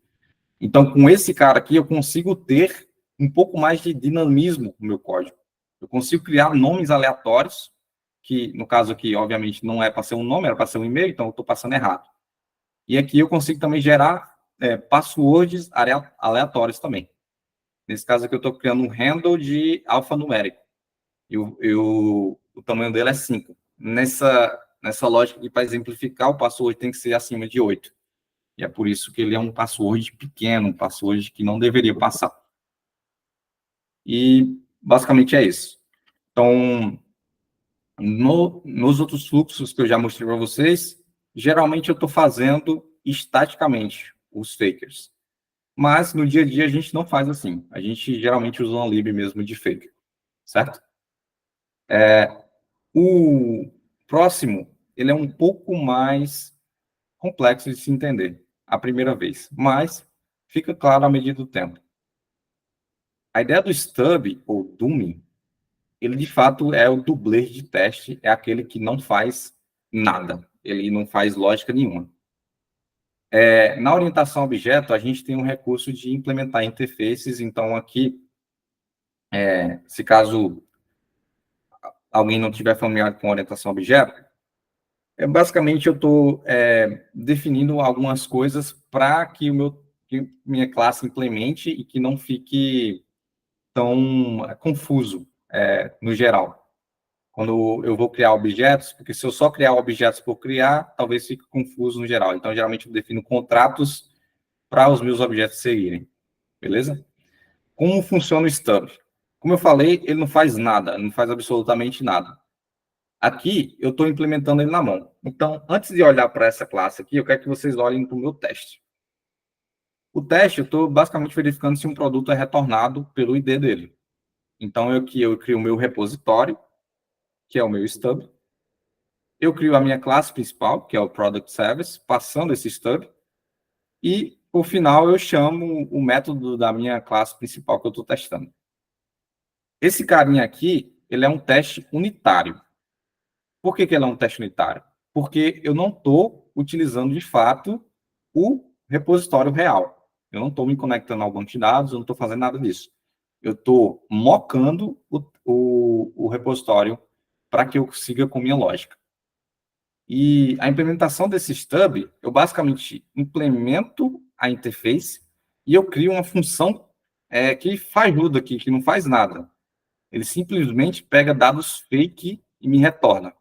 Speaker 1: Então, com esse cara aqui, eu consigo ter um pouco mais de dinamismo no meu código. Eu consigo criar nomes aleatórios, que, no caso aqui, obviamente, não é para ser um nome, era para ser um e-mail, então eu estou passando errado. E aqui eu consigo também gerar passwords aleatórios também. Nesse caso aqui, eu estou criando um handle de alfanumérico. E o tamanho dele é 5. Nessa lógica que, para exemplificar, o password tem que ser acima de 8. E é por isso que ele é um password pequeno, um password que não deveria passar. E, basicamente, é isso. Então, nos outros fluxos que eu já mostrei para vocês, geralmente eu estou fazendo estaticamente os fakers. Mas, no dia a dia, a gente não faz assim. A gente geralmente usa uma lib mesmo de faker. Certo? O próximo ele é um pouco mais complexo de se entender à primeira vez, mas fica claro à medida do tempo. A ideia do stub, ou dummy, ele de fato é o dublê de teste, é aquele que não faz nada, ele não faz lógica nenhuma. Na orientação a objeto, a gente tem um recurso de implementar interfaces, então aqui, se caso alguém não tiver familiar com orientação a objeto, basicamente eu estou definindo algumas coisas para que que minha classe implemente e que não fique tão confuso no geral. Quando eu vou criar objetos, porque se eu só criar objetos por criar, talvez fique confuso no geral. Então, geralmente, eu defino contratos para os meus objetos seguirem. Beleza? Como funciona o stub? Como eu falei, ele não faz nada, não faz absolutamente nada. Aqui, eu estou implementando ele na mão. Então, antes de olhar para essa classe aqui, eu quero que vocês olhem para o meu teste. O teste, eu estou basicamente verificando se um produto é retornado pelo ID dele. Então, eu crio o meu repositório, que é o meu stub. Eu crio a minha classe principal, que é o Product Service, passando esse stub. E, por final, eu chamo o método da minha classe principal que eu estou testando. Esse carinha aqui, ele é um teste unitário. Por que ele é um teste unitário? Porque eu não estou utilizando, de fato, o repositório real. Eu não estou me conectando ao banco de dados, eu não estou fazendo nada disso. Eu estou mocando o repositório para que eu siga com minha lógica. E a implementação desse stub, eu basicamente implemento a interface e eu crio uma função que faz ajuda aqui, que não faz nada. Ele simplesmente pega dados fake e me retorna.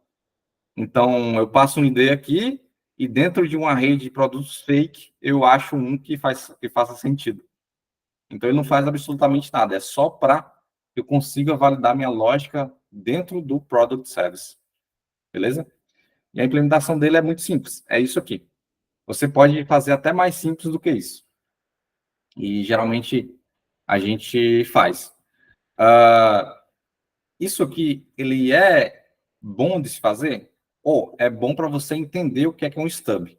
Speaker 1: Então, eu passo um ID aqui e dentro de uma rede de produtos fake, eu acho um que faça sentido. Então, ele não faz absolutamente nada. É só para que eu consiga validar minha lógica dentro do Product Service. Beleza? E a implementação dele é muito simples. É isso aqui. Você pode fazer até mais simples do que isso. E, geralmente, a gente faz. Isso aqui, ele é bom de se fazer? Ou é bom para você entender o que é um stub.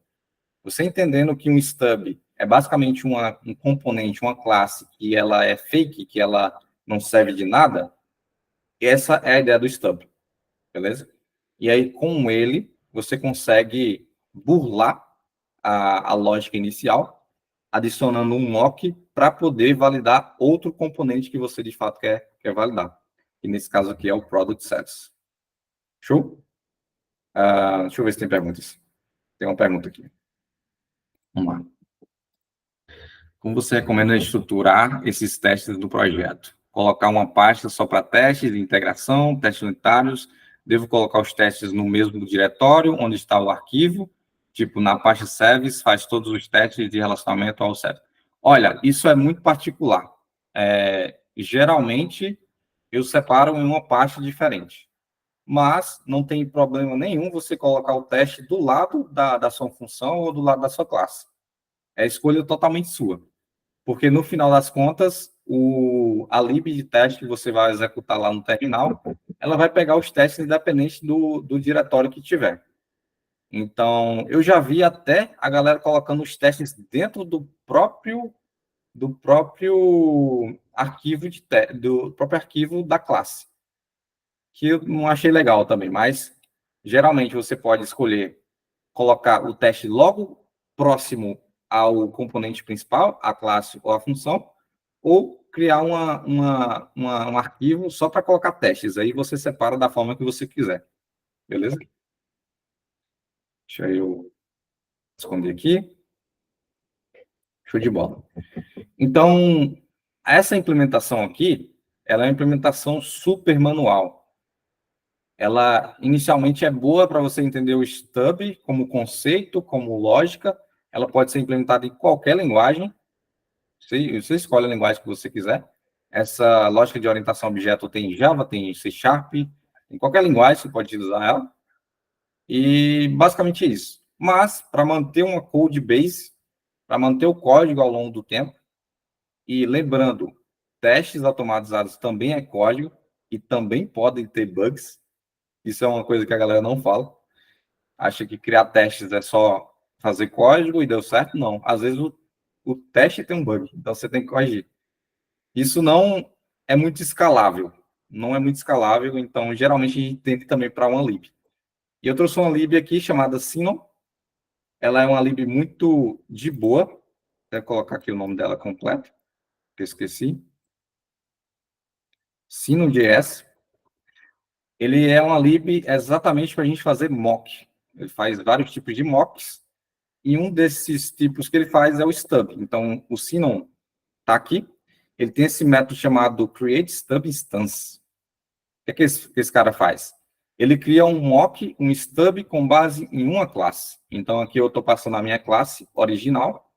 Speaker 1: Você entendendo que um stub é basicamente um componente, uma classe, que ela é fake, que ela não serve de nada, essa é a ideia do stub, beleza? E aí, com ele, você consegue burlar a lógica inicial, adicionando um mock para poder validar outro componente que você, de fato, quer validar. E nesse caso aqui é o Product Service. Show? Deixa eu ver se tem perguntas. Tem uma pergunta aqui. Vamos lá. Como você recomenda estruturar esses testes do projeto? Colocar uma pasta só para testes de integração, testes unitários? Devo colocar os testes no mesmo diretório onde está o arquivo? Tipo, na pasta service, faz todos os testes de relacionamento ao service. Olha, isso é muito particular. Geralmente, eu separo em uma pasta diferente. Mas não tem problema nenhum você colocar o teste do lado da sua função ou do lado da sua classe. É escolha totalmente sua. Porque, no final das contas, a lib de teste que você vai executar lá no terminal, ela vai pegar os testes independente do diretório que tiver. Então, eu já vi até a galera colocando os testes dentro do próprio arquivo do próprio arquivo da classe, que eu não achei legal também, mas geralmente você pode escolher colocar o teste logo próximo ao componente principal, a classe ou a função, ou criar um arquivo só para colocar testes. Aí você separa da forma que você quiser. Beleza? Deixa eu esconder aqui. Show de bola. Então, essa implementação aqui, ela é uma implementação super manual. Ela, inicialmente, é boa para você entender o stub como conceito, como lógica. Ela pode ser implementada em qualquer linguagem. Você escolhe a linguagem que você quiser. Essa lógica de orientação a objeto tem em Java, tem em C#, em qualquer linguagem você pode usar ela. E basicamente é isso. Mas, para manter uma code base, para manter o código ao longo do tempo, e lembrando, testes automatizados também é código e também podem ter bugs. Isso é uma coisa que a galera não fala. acha que criar testes é só fazer código e deu certo. Não. Às vezes o teste tem um bug, então você tem que corrigir. Isso não é muito escalável. Não é muito escalável, então geralmente a gente tenta também para uma lib. E eu trouxe uma lib aqui chamada Sinon. Ela é uma lib muito de boa. Vou colocar aqui o nome dela completo, que eu esqueci. Sinon.js. Ele é uma lib exatamente para a gente fazer mock. Ele faz vários tipos de mocks, e um desses tipos que ele faz é o stub. Então, o Sinon está aqui. Ele tem esse método chamado createStubInstance. O que é que esse cara faz? Ele cria um mock, um stub com base em uma classe. Então, aqui eu estou passando a minha classe original,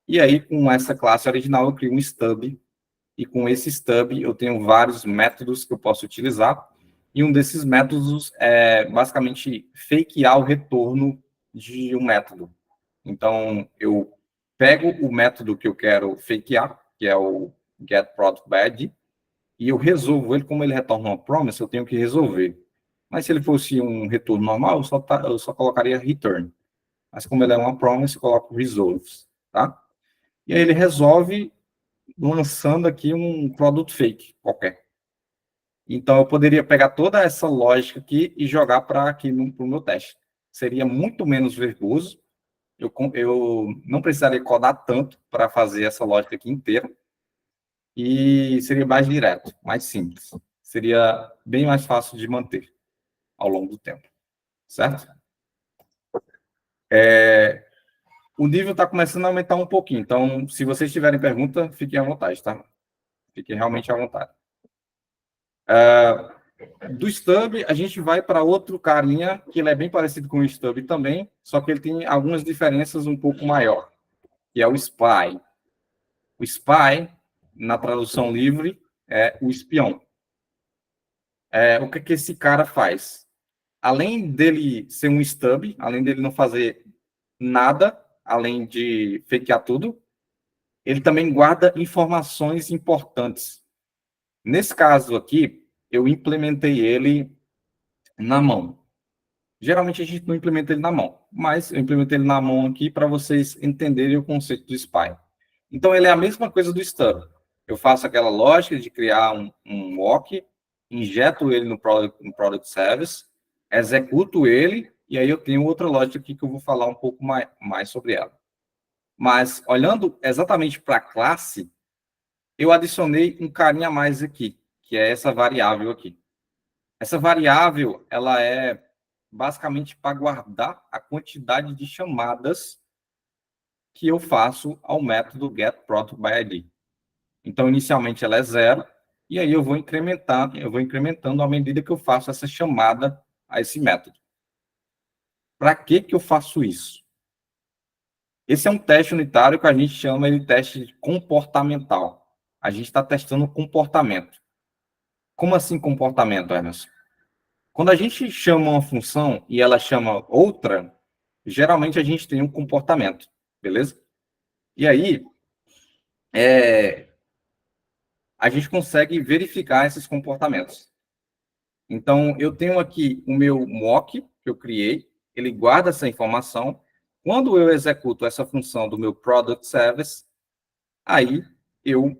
Speaker 1: e aí, com essa classe original, eu crio um stub, e com esse stub eu tenho vários métodos que eu posso utilizar, e um desses métodos é basicamente fakear o retorno de um método. Então, eu pego o método que eu quero fakear, que é o getProductById, e eu resolvo ele. Como ele retorna uma promise, eu tenho que resolver. Mas se ele fosse um retorno normal, eu só colocaria return. Mas como ele é uma promise, eu coloco resolves, tá? E aí ele resolve lançando aqui um produto fake qualquer. Então, eu poderia pegar toda essa lógica aqui e jogar para aqui para o meu teste. Seria muito menos verboso. Eu não precisaria codar tanto para fazer essa lógica aqui inteira. E seria mais direto, mais simples. Seria bem mais fácil de manter ao longo do tempo. Certo? O nível está começando a aumentar um pouquinho. Então, se vocês tiverem pergunta, fiquem à vontade, tá? Fiquem realmente à vontade. Do Stub, a gente vai para outro carinha, que ele é bem parecido com o Stub também, só que ele tem algumas diferenças um pouco maior, que é o Spy. O Spy, na tradução livre, é o espião. O que esse cara faz? Além dele ser um Stub, além dele não fazer nada, além de fakear tudo, ele também guarda informações importantes. Nesse caso aqui, eu implementei ele na mão. Geralmente a gente não implementa ele na mão, mas eu implementei ele na mão aqui para vocês entenderem o conceito do Spy. Então, ele é a mesma coisa do Stub. Eu faço aquela lógica de criar um mock, injeto ele no Product Service, executo ele, e aí eu tenho outra lógica aqui que eu vou falar um pouco mais sobre ela. Mas, olhando exatamente para a classe, eu adicionei um carinha a mais aqui, que é essa variável aqui. Essa variável, ela é basicamente para guardar a quantidade de chamadas que eu faço ao método getProductById. Então, inicialmente ela é 0, e aí eu vou incrementando à medida que eu faço essa chamada a esse método. Para que eu faço isso? Esse é um teste unitário que a gente chama de teste comportamental. A gente está testando o comportamento. Como assim comportamento, Emerson? Quando a gente chama uma função e ela chama outra, geralmente a gente tem um comportamento, beleza? E aí, a gente consegue verificar esses comportamentos. Então, eu tenho aqui o meu mock que eu criei, ele guarda essa informação. Quando eu executo essa função do meu product service, aí eu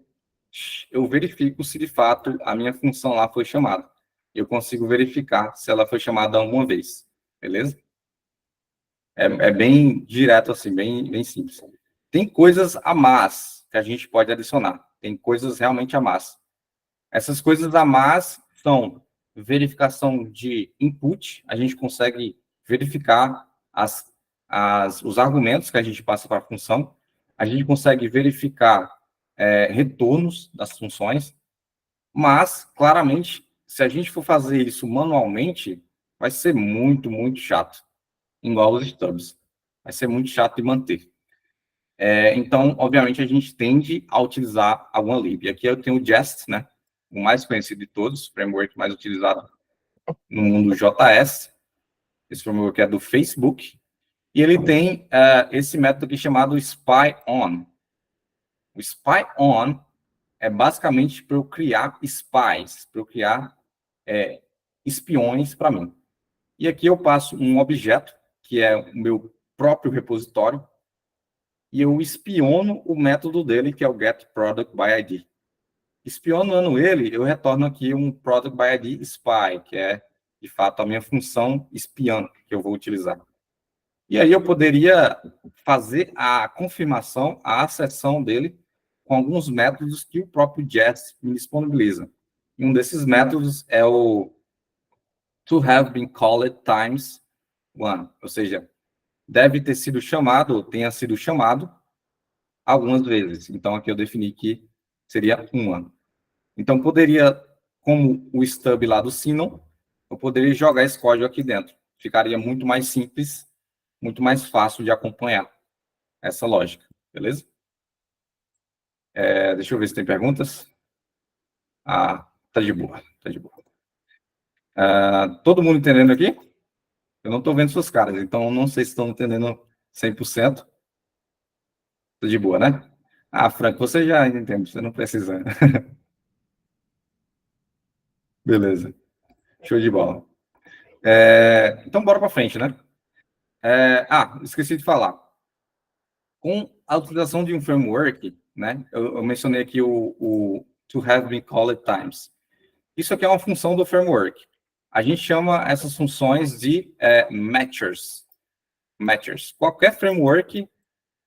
Speaker 1: verifico se de fato a minha função lá foi chamada. Eu consigo verificar se ela foi chamada uma vez, beleza? É bem direto assim, bem simples. Tem coisas a mais que a gente pode adicionar. Tem coisas realmente a mais. Essas coisas a mais são verificação de input. A gente consegue verificar os argumentos que a gente passa para a função. A gente consegue verificar retornos das funções. Mas, claramente, se a gente for fazer isso manualmente, vai ser muito, muito chato. Igual os stubs. Vai ser muito chato de manter. Então, obviamente, a gente tende a utilizar alguma lib. Aqui eu tenho o Jest, né? O mais conhecido de todos, o framework mais utilizado no mundo JS. Esse framework é do Facebook. E ele tem esse método aqui chamado SpyOn. O SpyOn é basicamente para eu criar spies, para eu criar espiões para mim. E aqui eu passo um objeto, que é o meu próprio repositório, e eu espiono o método dele, que é o getProductById. Espionando ele, eu retorno aqui um ProductById spy, que é, de fato, a minha função espiando que eu vou utilizar. E aí eu poderia fazer a confirmação, a acessão dele, com alguns métodos que o próprio Jest me disponibiliza. E um desses métodos é o to have been called times one, ou seja, deve ter sido chamado, ou tenha sido chamado, algumas vezes. Então, aqui eu defini que seria uma. Então, poderia, como o stub lá do Sinon, eu poderia jogar esse código aqui dentro. Ficaria muito mais simples, muito mais fácil de acompanhar essa lógica, beleza? Deixa eu ver se tem perguntas. Ah, tá de boa, tá de boa. Todo mundo entendendo aqui? Eu não estou vendo suas caras, então não sei se estão entendendo 100%. Tá de boa, né? Franco, você já entende, você não precisa. Beleza. Show de bola. Então, bora para frente, né? Esqueci de falar. Com a utilização de um framework, né? Eu mencionei aqui o to have been called times. Isso aqui é uma função do framework. A gente chama essas funções de matchers. Matchers. Qualquer framework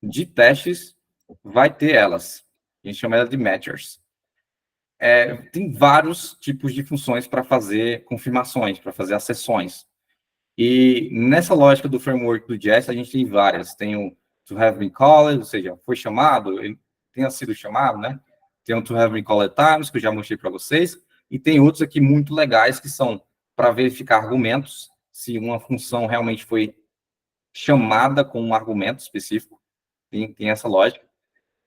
Speaker 1: de testes vai ter elas. A gente chama elas de matchers. Tem vários tipos de funções para fazer confirmações, para fazer acessões. E nessa lógica do framework do Jest, a gente tem várias. Tem o to have been called, ou seja, foi chamado, ele tenha sido chamado, né? Tem o to have been called times, que eu já mostrei para vocês. E tem outros aqui muito legais, que são para verificar argumentos, se uma função realmente foi chamada com um argumento específico. Tem essa lógica.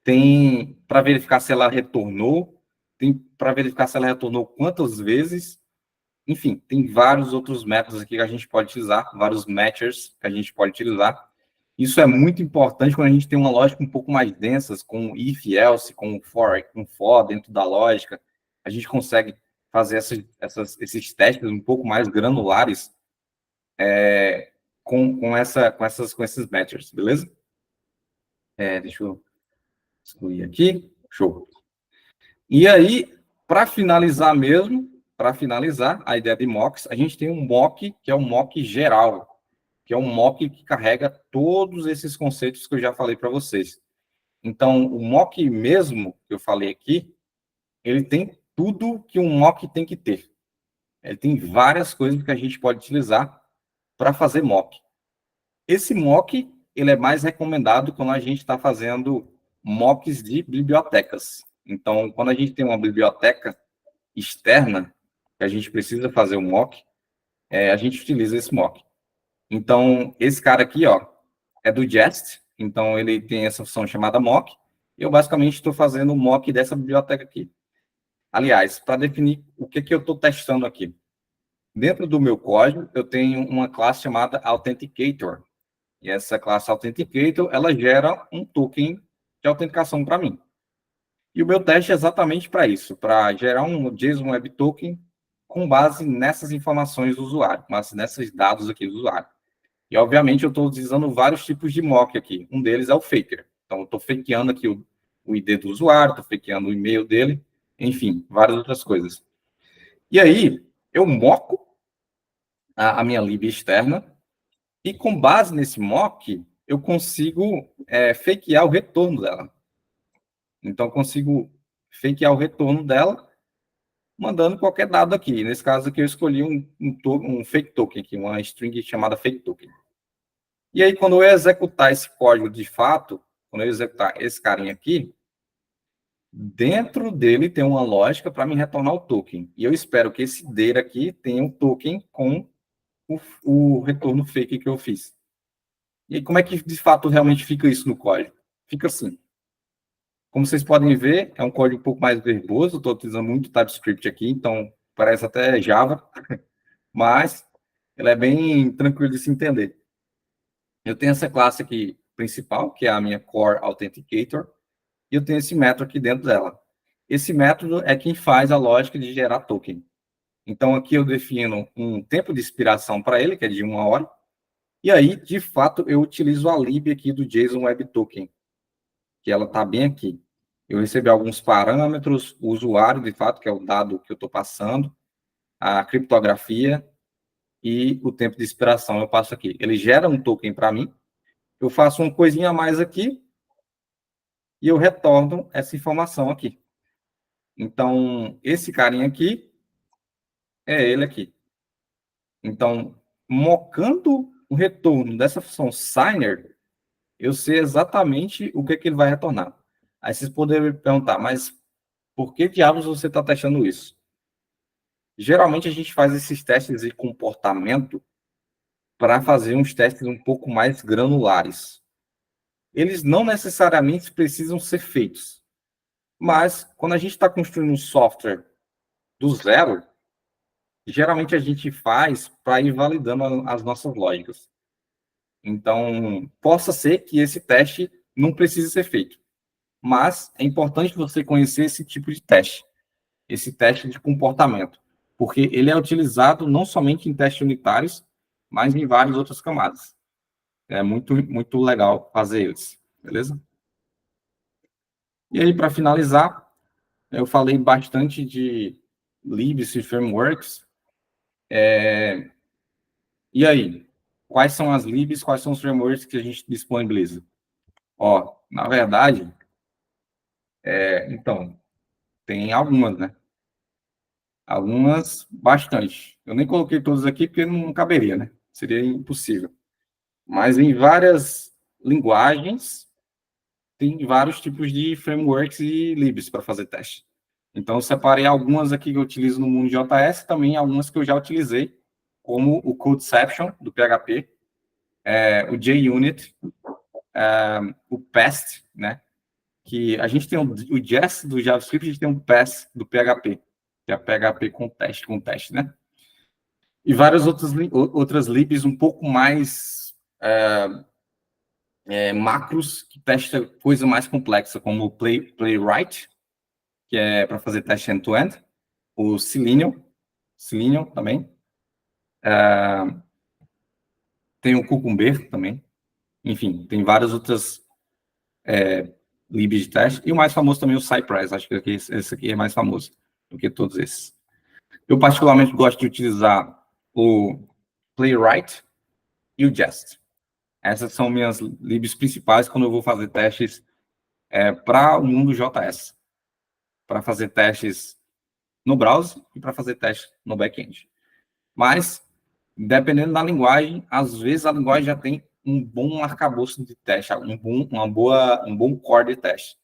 Speaker 1: Tem para verificar se ela retornou, tem para verificar se ela retornou quantas vezes. Enfim, tem vários outros métodos aqui que a gente pode utilizar, vários matchers que a gente pode utilizar. Isso é muito importante quando a gente tem uma lógica um pouco mais densa, com if, else, com for dentro da lógica. A gente consegue fazer esses testes um pouco mais granulares com esses matchers, beleza? Deixa eu excluir aqui. Show. E aí, para finalizar a ideia de mocks, a gente tem um mock, que é um mock geral, que é um mock que carrega todos esses conceitos que eu já falei para vocês. Então, o mock mesmo, que eu falei aqui, ele tem tudo que um mock tem que ter. Ele tem várias coisas que a gente pode utilizar para fazer mock. Esse mock, ele é mais recomendado quando a gente está fazendo mocks de bibliotecas. Então, quando a gente tem uma biblioteca externa, que a gente precisa fazer um mock, a gente utiliza esse mock. Então, esse cara aqui, ó, é do Jest, então ele tem essa função chamada mock, e eu basicamente estou fazendo um mock dessa biblioteca aqui. Aliás, para definir o que eu estou testando aqui. Dentro do meu código, eu tenho uma classe chamada Authenticator, e essa classe Authenticator, ela gera um token de autenticação para mim. E o meu teste é exatamente para isso, para gerar um JSON Web Token com base nessas informações do usuário, mas nesses dados aqui do usuário. E, obviamente, eu estou utilizando vários tipos de mock aqui. Um deles é o faker. Então, eu estou fakeando aqui o ID do usuário, estou fakeando o e-mail dele, enfim, várias outras coisas. E aí, eu moco a minha lib externa e, com base nesse mock, eu consigo fakear o retorno dela. Então, eu consigo fakear o retorno dela mandando qualquer dado aqui. Nesse caso aqui, eu escolhi um fake token aqui, uma string chamada fake token. E aí, quando eu executar esse código de fato, quando eu executar esse carinha aqui, dentro dele tem uma lógica para me retornar o token. E eu espero que esse dir aqui tenha um token com o retorno fake que eu fiz. E aí, como é que, de fato, realmente fica isso no código? Fica assim. Como vocês podem ver, é um código um pouco mais verboso, estou utilizando muito TypeScript aqui, então parece até Java, mas ele é bem tranquilo de se entender. Eu tenho essa classe aqui principal, que é a minha Core Authenticator, e eu tenho esse método aqui dentro dela. Esse método é quem faz a lógica de gerar token. Então, aqui eu defino um tempo de expiração para ele, que é de 1 hora. E aí, de fato, eu utilizo a lib aqui do JSON Web Token, que ela está bem aqui. Eu recebi alguns parâmetros, o usuário, de fato, que é o dado que eu estou passando, a criptografia e o tempo de expiração eu passo aqui. Ele gera um token para mim, eu faço uma coisinha a mais aqui e eu retorno essa informação aqui. Então, esse carinha aqui é ele aqui. Então, mocando o retorno dessa função signer, eu sei exatamente o que ele vai retornar. Aí vocês poderiam me perguntar, mas por que diabos você está testando isso? Geralmente a gente faz esses testes de comportamento para fazer uns testes um pouco mais granulares. Eles não necessariamente precisam ser feitos. Mas, quando a gente está construindo um software do zero, geralmente a gente faz para ir validando as nossas lógicas. Então, possa ser que esse teste não precise ser feito. Mas é importante você conhecer esse tipo de teste, esse teste de comportamento, porque ele é utilizado não somente em testes unitários, mas em várias outras camadas. É muito, muito legal fazer eles, beleza? E aí, para finalizar, eu falei bastante de libs e frameworks. E aí, quais são as libs, quais são os frameworks que a gente disponibiliza? Ó, na verdade, então, tem algumas, né? Algumas, bastante. Eu nem coloquei todas aqui porque não caberia, né? Seria impossível. Mas em várias linguagens, tem vários tipos de frameworks e libs para fazer teste. Então, eu separei algumas aqui que eu utilizo no mundo de JS, também algumas que eu já utilizei, como o Codeception, do PHP, o JUnit, o PEST, né? Que a gente tem o Jest do JavaScript, a gente tem o PEST do PHP, que é PHP com teste, né? E várias outras libs um pouco mais macros, que testa coisa mais complexa, como o Playwright, que é para fazer teste end-to-end, o Selenium também, tem o Cucumber também, enfim, tem várias outras libs de teste, e o mais famoso também é o Cypress, acho que esse aqui é mais famoso do que todos esses. Eu particularmente gosto de utilizar o Playwright e o Jest. Essas são minhas libs principais quando eu vou fazer testes para o mundo JS, para fazer testes no browser e para fazer testes no back-end. Mas, dependendo da linguagem, às vezes a linguagem já tem um bom arcabouço de teste, um bom core de teste.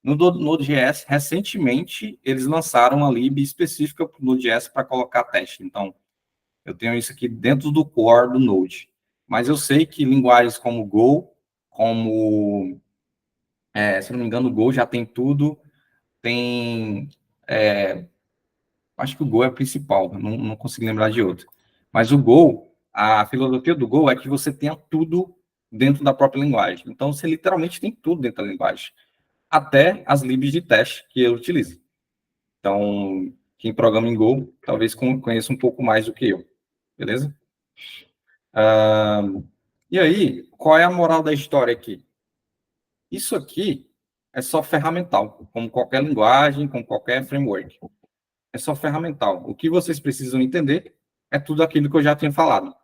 Speaker 1: No Node.js, recentemente, eles lançaram uma lib específica para o Node.js para colocar teste. Então, eu tenho isso aqui dentro do core do Node. Mas eu sei que linguagens como Go, se não me engano, o Go já tem tudo. Acho que o Go é o principal, não consigo lembrar de outro. Mas o Go, a filosofia do Go é que você tenha tudo dentro da própria linguagem. Então, você literalmente tem tudo dentro da linguagem. Até as libs de teste que eu utilizo. Então, quem programa em Go, talvez conheça um pouco mais do que eu. Beleza? E aí, qual é a moral da história aqui? Isso aqui é só ferramental, como qualquer linguagem, como qualquer framework. É só ferramental. O que vocês precisam entender é tudo aquilo que eu já tinha falado. O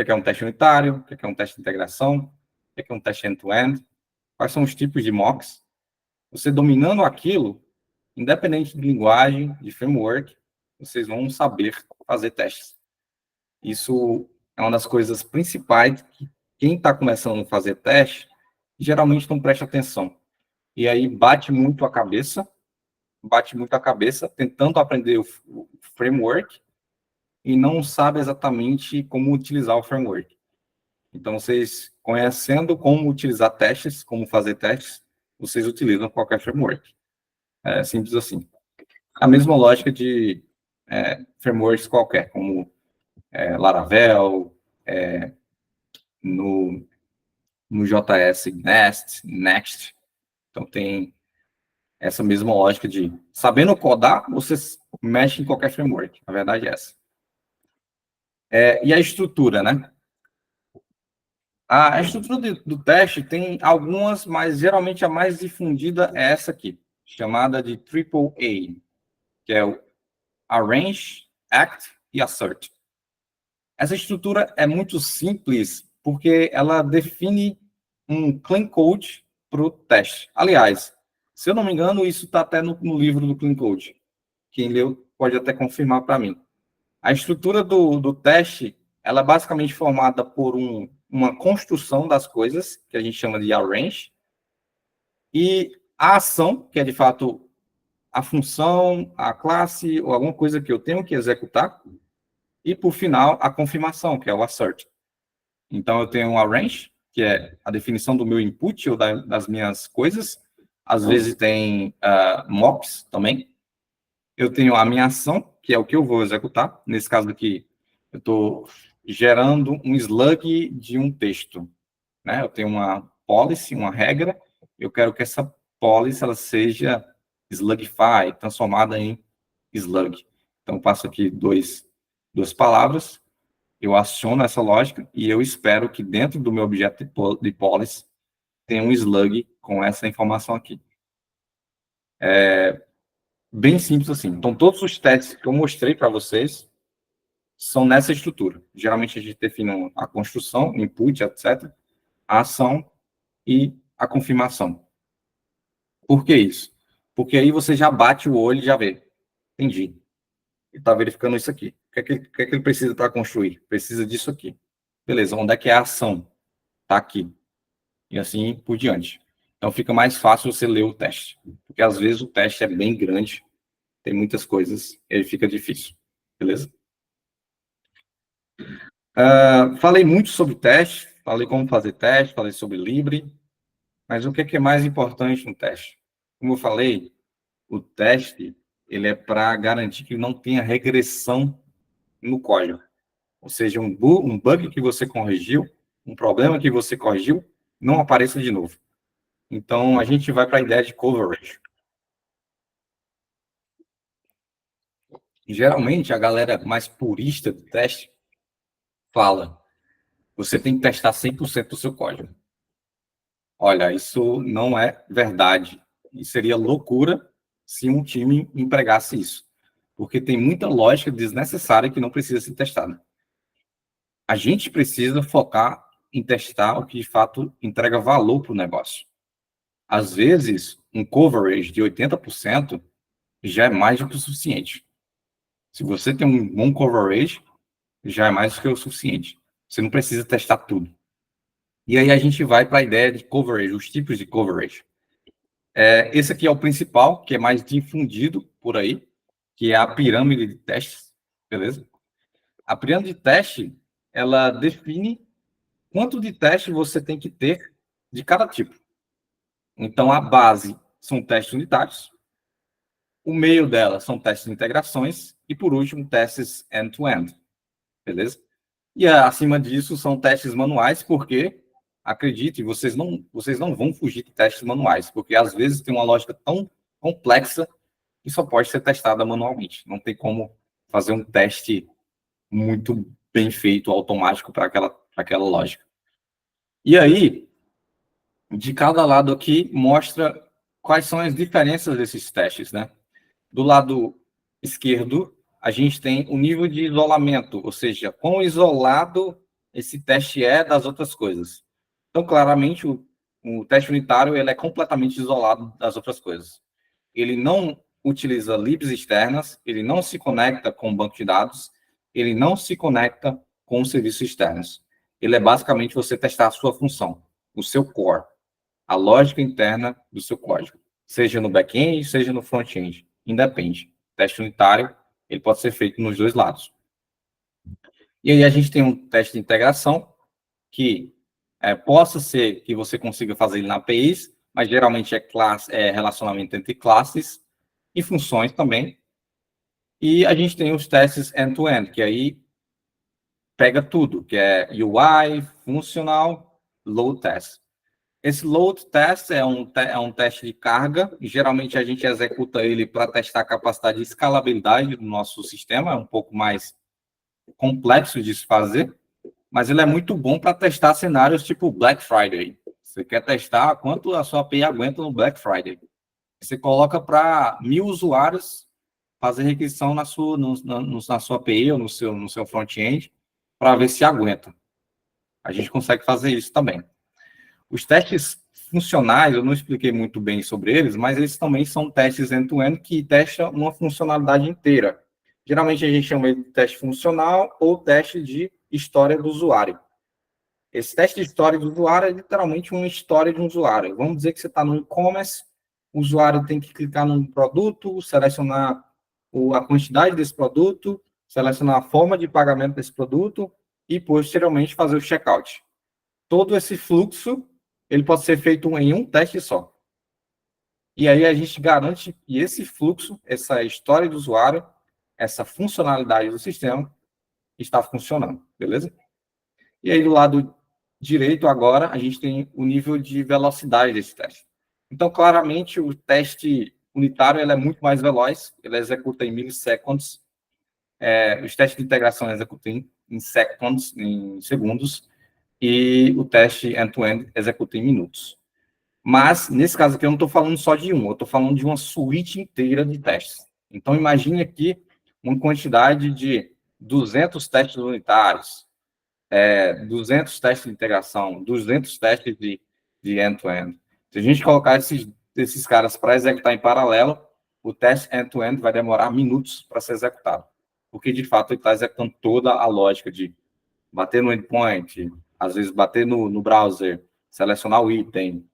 Speaker 1: que é um teste unitário, o que é um teste de integração, o que é um teste end-to-end, quais são os tipos de mocks. Você dominando aquilo, independente de linguagem, de framework, vocês vão saber fazer testes. Isso é uma das coisas principais que quem está começando a fazer teste, geralmente não presta atenção. E aí bate muito a cabeça tentando aprender o framework e não sabe exatamente como utilizar o framework. Então, vocês conhecendo como utilizar testes, como fazer testes, vocês utilizam qualquer framework. É simples assim. A mesma lógica de frameworks qualquer, como Laravel, no JS Next. Então, tem essa mesma lógica de, sabendo codar, vocês mexem em qualquer framework. A verdade é essa. E a estrutura, né? A estrutura do teste tem algumas, mas geralmente a mais difundida é essa aqui, chamada de AAA, que é o Arrange, Act e Assert. Essa estrutura é muito simples porque ela define um clean code para o teste. Aliás, se eu não me engano, isso está até no livro do clean code. Quem leu pode até confirmar para mim. A estrutura do teste, ela é basicamente formada por uma construção das coisas, que a gente chama de arrange, e a ação, que é de fato a função, a classe, ou alguma coisa que eu tenho que executar, e por final, a confirmação, que é o assert. Então, eu tenho um arrange, que é a definição do meu input ou das minhas coisas. Às vezes tem mocks também. Eu tenho a minha ação, que é o que eu vou executar. Nesse caso aqui, eu estou gerando um slug de um texto. Né? Eu tenho uma policy, uma regra. Eu quero que essa policy ela seja slugify, transformada em slug. Então, eu passo aqui duas palavras. Eu aciono essa lógica e eu espero que dentro do meu objeto de policy tenha um slug com essa informação aqui. Bem simples assim. Então, todos os testes que eu mostrei para vocês são nessa estrutura. Geralmente, a gente define a construção, input, etc., a ação e a confirmação. Por que isso? Porque aí você já bate o olho e já vê. Entendi. Ele está verificando isso aqui. O que é que ele precisa para construir? Precisa disso aqui. Beleza, onde é que é a ação? Está aqui. E assim por diante. Então, fica mais fácil você ler o teste. Porque, às vezes, o teste é bem grande, tem muitas coisas, ele fica difícil. Beleza? Falei muito sobre teste, falei como fazer teste, falei sobre Libre, mas o que é mais importante no teste? Como eu falei, o teste ele é para garantir que não tenha regressão no código. Ou seja, um bug que você corrigiu, um problema que você corrigiu, não apareça de novo. Então, a gente vai para a ideia de coverage. Geralmente, a galera mais purista do teste fala, você tem que testar 100% do seu código. Olha, isso não é verdade. E seria loucura se um time empregasse isso. Porque tem muita lógica desnecessária que não precisa ser testada. A gente precisa focar em testar o que, de fato, entrega valor para o negócio. Às vezes, um coverage de 80% já é mais do que o suficiente. Se você tem um bom coverage, já é mais do que o suficiente. Você não precisa testar tudo. E aí a gente vai para a ideia de coverage, os tipos de coverage. Esse aqui é o principal, que é mais difundido por aí, que é a pirâmide de testes, beleza? A pirâmide de teste, ela define quanto de teste você tem que ter de cada tipo. Então, a base são testes unitários, o meio dela são testes de integrações e, por último, testes end-to-end, beleza? E acima disso são testes manuais, porque, acredite, vocês não vão fugir de testes manuais, porque às vezes tem uma lógica tão complexa que só pode ser testada manualmente. Não tem como fazer um teste muito bem feito, automático, para aquela lógica. E aí, de cada lado aqui, mostra quais são as diferenças desses testes, né? Do lado esquerdo, a gente tem o nível de isolamento, ou seja, quão isolado esse teste é das outras coisas. Então, claramente, o teste unitário ele é completamente isolado das outras coisas. Ele não utiliza libs externas, ele não se conecta com o banco de dados, ele não se conecta com os serviços externos. Ele é basicamente você testar a sua função, o seu core, a lógica interna do seu código, seja no back-end, seja no front-end, independe. Teste unitário, ele pode ser feito nos dois lados. E aí a gente tem um teste de integração, que possa ser que você consiga fazer ele na APIs, mas geralmente é relacionamento entre classes e funções também. E a gente tem os testes end-to-end, que aí pega tudo, que é UI, funcional, load test. Esse load test é um teste de carga, e geralmente a gente executa ele para testar a capacidade de escalabilidade do nosso sistema, é um pouco mais complexo de se fazer, mas ele é muito bom para testar cenários tipo Black Friday. Você quer testar quanto a sua API aguenta no Black Friday. Você coloca para 1.000 usuários fazer requisição na sua API ou no seu front-end para ver se aguenta. A gente consegue fazer isso também. Os testes funcionais, eu não expliquei muito bem sobre eles, mas eles também são testes end-to-end que testam uma funcionalidade inteira. Geralmente a gente chama ele de teste funcional ou teste de história do usuário. Esse teste de história do usuário é literalmente uma história de um usuário. Vamos dizer que você está no e-commerce, o usuário tem que clicar num produto, selecionar a quantidade desse produto, selecionar a forma de pagamento desse produto e, posteriormente, fazer o checkout. Todo esse fluxo, ele pode ser feito em um teste só. E aí a gente garante que esse fluxo, essa história do usuário, essa funcionalidade do sistema está funcionando, beleza? E aí do lado direito agora, a gente tem o nível de velocidade desse teste. Então, claramente, o teste unitário ele é muito mais veloz, ele executa em milissegundos, os testes de integração executam em segundos, e o teste end-to-end executa em minutos. Mas, nesse caso aqui, eu não estou falando só de um, eu estou falando de uma suíte inteira de testes. Então, imagine aqui uma quantidade de 200 testes unitários, 200 testes de integração, 200 testes de end-to-end. Se a gente colocar esses caras para executar em paralelo, o teste end-to-end vai demorar minutos para ser executado. Porque, de fato, ele está executando toda a lógica de bater no endpoint, às vezes bater no browser, selecionar o item,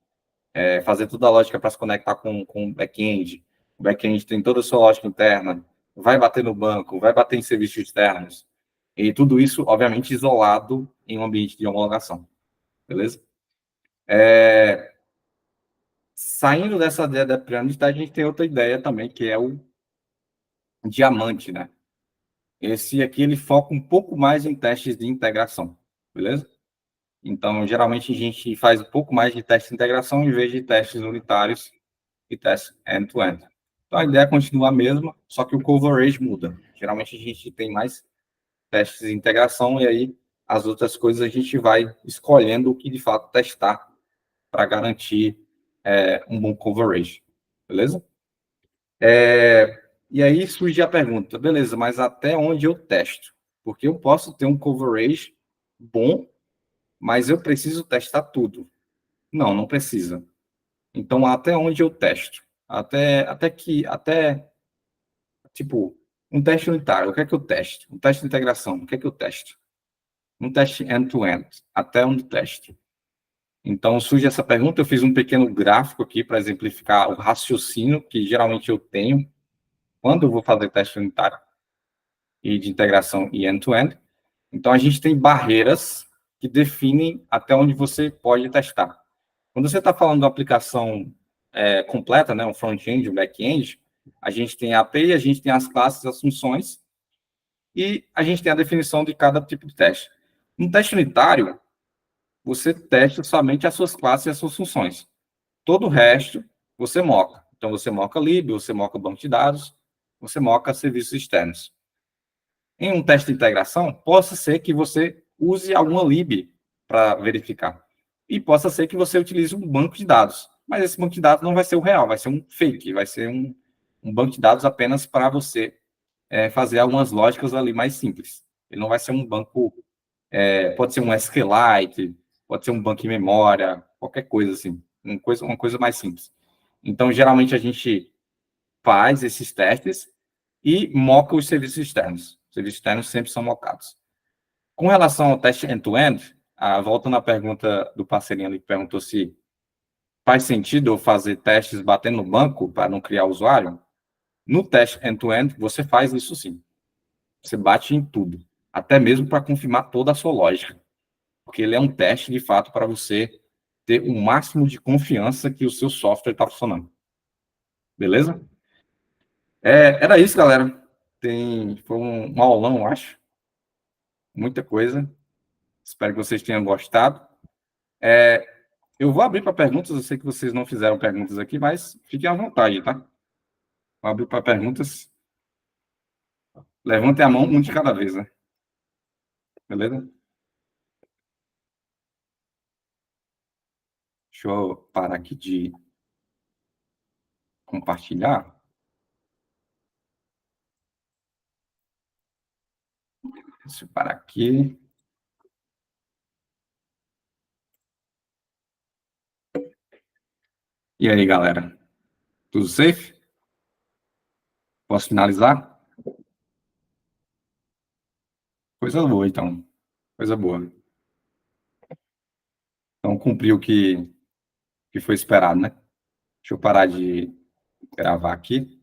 Speaker 1: fazer toda a lógica para se conectar com o back-end. O back-end tem toda a sua lógica interna, vai bater no banco, vai bater em serviços externos. E tudo isso, obviamente, isolado em um ambiente de homologação. Beleza? Saindo dessa ideia da pirâmide, a gente tem outra ideia também, que é o diamante, né? Esse aqui, ele foca um pouco mais em testes de integração, beleza? Então, geralmente, a gente faz um pouco mais de teste de integração em vez de testes unitários e testes end-to-end. Então, a ideia continua a mesma, só que o coverage muda. Geralmente, a gente tem mais testes de integração e aí as outras coisas a gente vai escolhendo o que, de fato, testar para garantir um bom coverage, beleza? E aí surge a pergunta, beleza, mas até onde eu testo? Porque eu posso ter um coverage bom, mas eu preciso testar tudo. Não precisa. Então, até onde eu testo? Tipo, um teste unitário, o que é que eu testo? Um teste de integração, o que é que eu testo? Um teste end-to-end, até onde teste? Então, surge essa pergunta, eu fiz um pequeno gráfico aqui para exemplificar o raciocínio que geralmente eu tenho quando eu vou fazer teste unitário e de integração e end-to-end. Então, a gente tem barreiras que definem até onde você pode testar. Quando você está falando de uma aplicação completa, né, um front-end, um back-end, a gente tem a API, a gente tem as classes, as funções, e a gente tem a definição de cada tipo de teste. No teste unitário, você testa somente as suas classes e as suas funções. Todo o resto, você moca. Então, você moca lib, você moca banco de dados, você moca serviços externos. Em um teste de integração, possa ser que você use alguma lib para verificar. E possa ser que você utilize um banco de dados. Mas esse banco de dados não vai ser o real, vai ser um fake, vai ser um banco de dados apenas para você fazer algumas lógicas ali mais simples. Ele não vai ser um banco, pode ser um SQLite, pode ser um banco em memória, qualquer coisa assim, uma coisa mais simples. Então, geralmente, a gente faz esses testes e moca os serviços externos. Os serviços externos sempre são mocados. Com relação ao teste end-to-end, voltando à pergunta do parceirinho ali que perguntou se faz sentido eu fazer testes batendo no banco para não criar usuário, no teste end-to-end, você faz isso sim. Você bate em tudo, até mesmo para confirmar toda a sua lógica. Porque ele é um teste, de fato, para você ter o máximo de confiança que o seu software está funcionando. Beleza? Era isso, galera. Foi um aulão, eu acho. Muita coisa. Espero que vocês tenham gostado. Eu vou abrir para perguntas. Eu sei que vocês não fizeram perguntas aqui, mas fiquem à vontade, tá? Vou abrir para perguntas. Levantem a mão, um de cada vez, né? Beleza? Deixa eu parar aqui de compartilhar. Deixa eu parar aqui. E aí, galera? Tudo safe? Posso finalizar? Coisa boa, então. Coisa boa. Então, cumpriu o que foi esperado, né? Deixa eu parar de gravar aqui.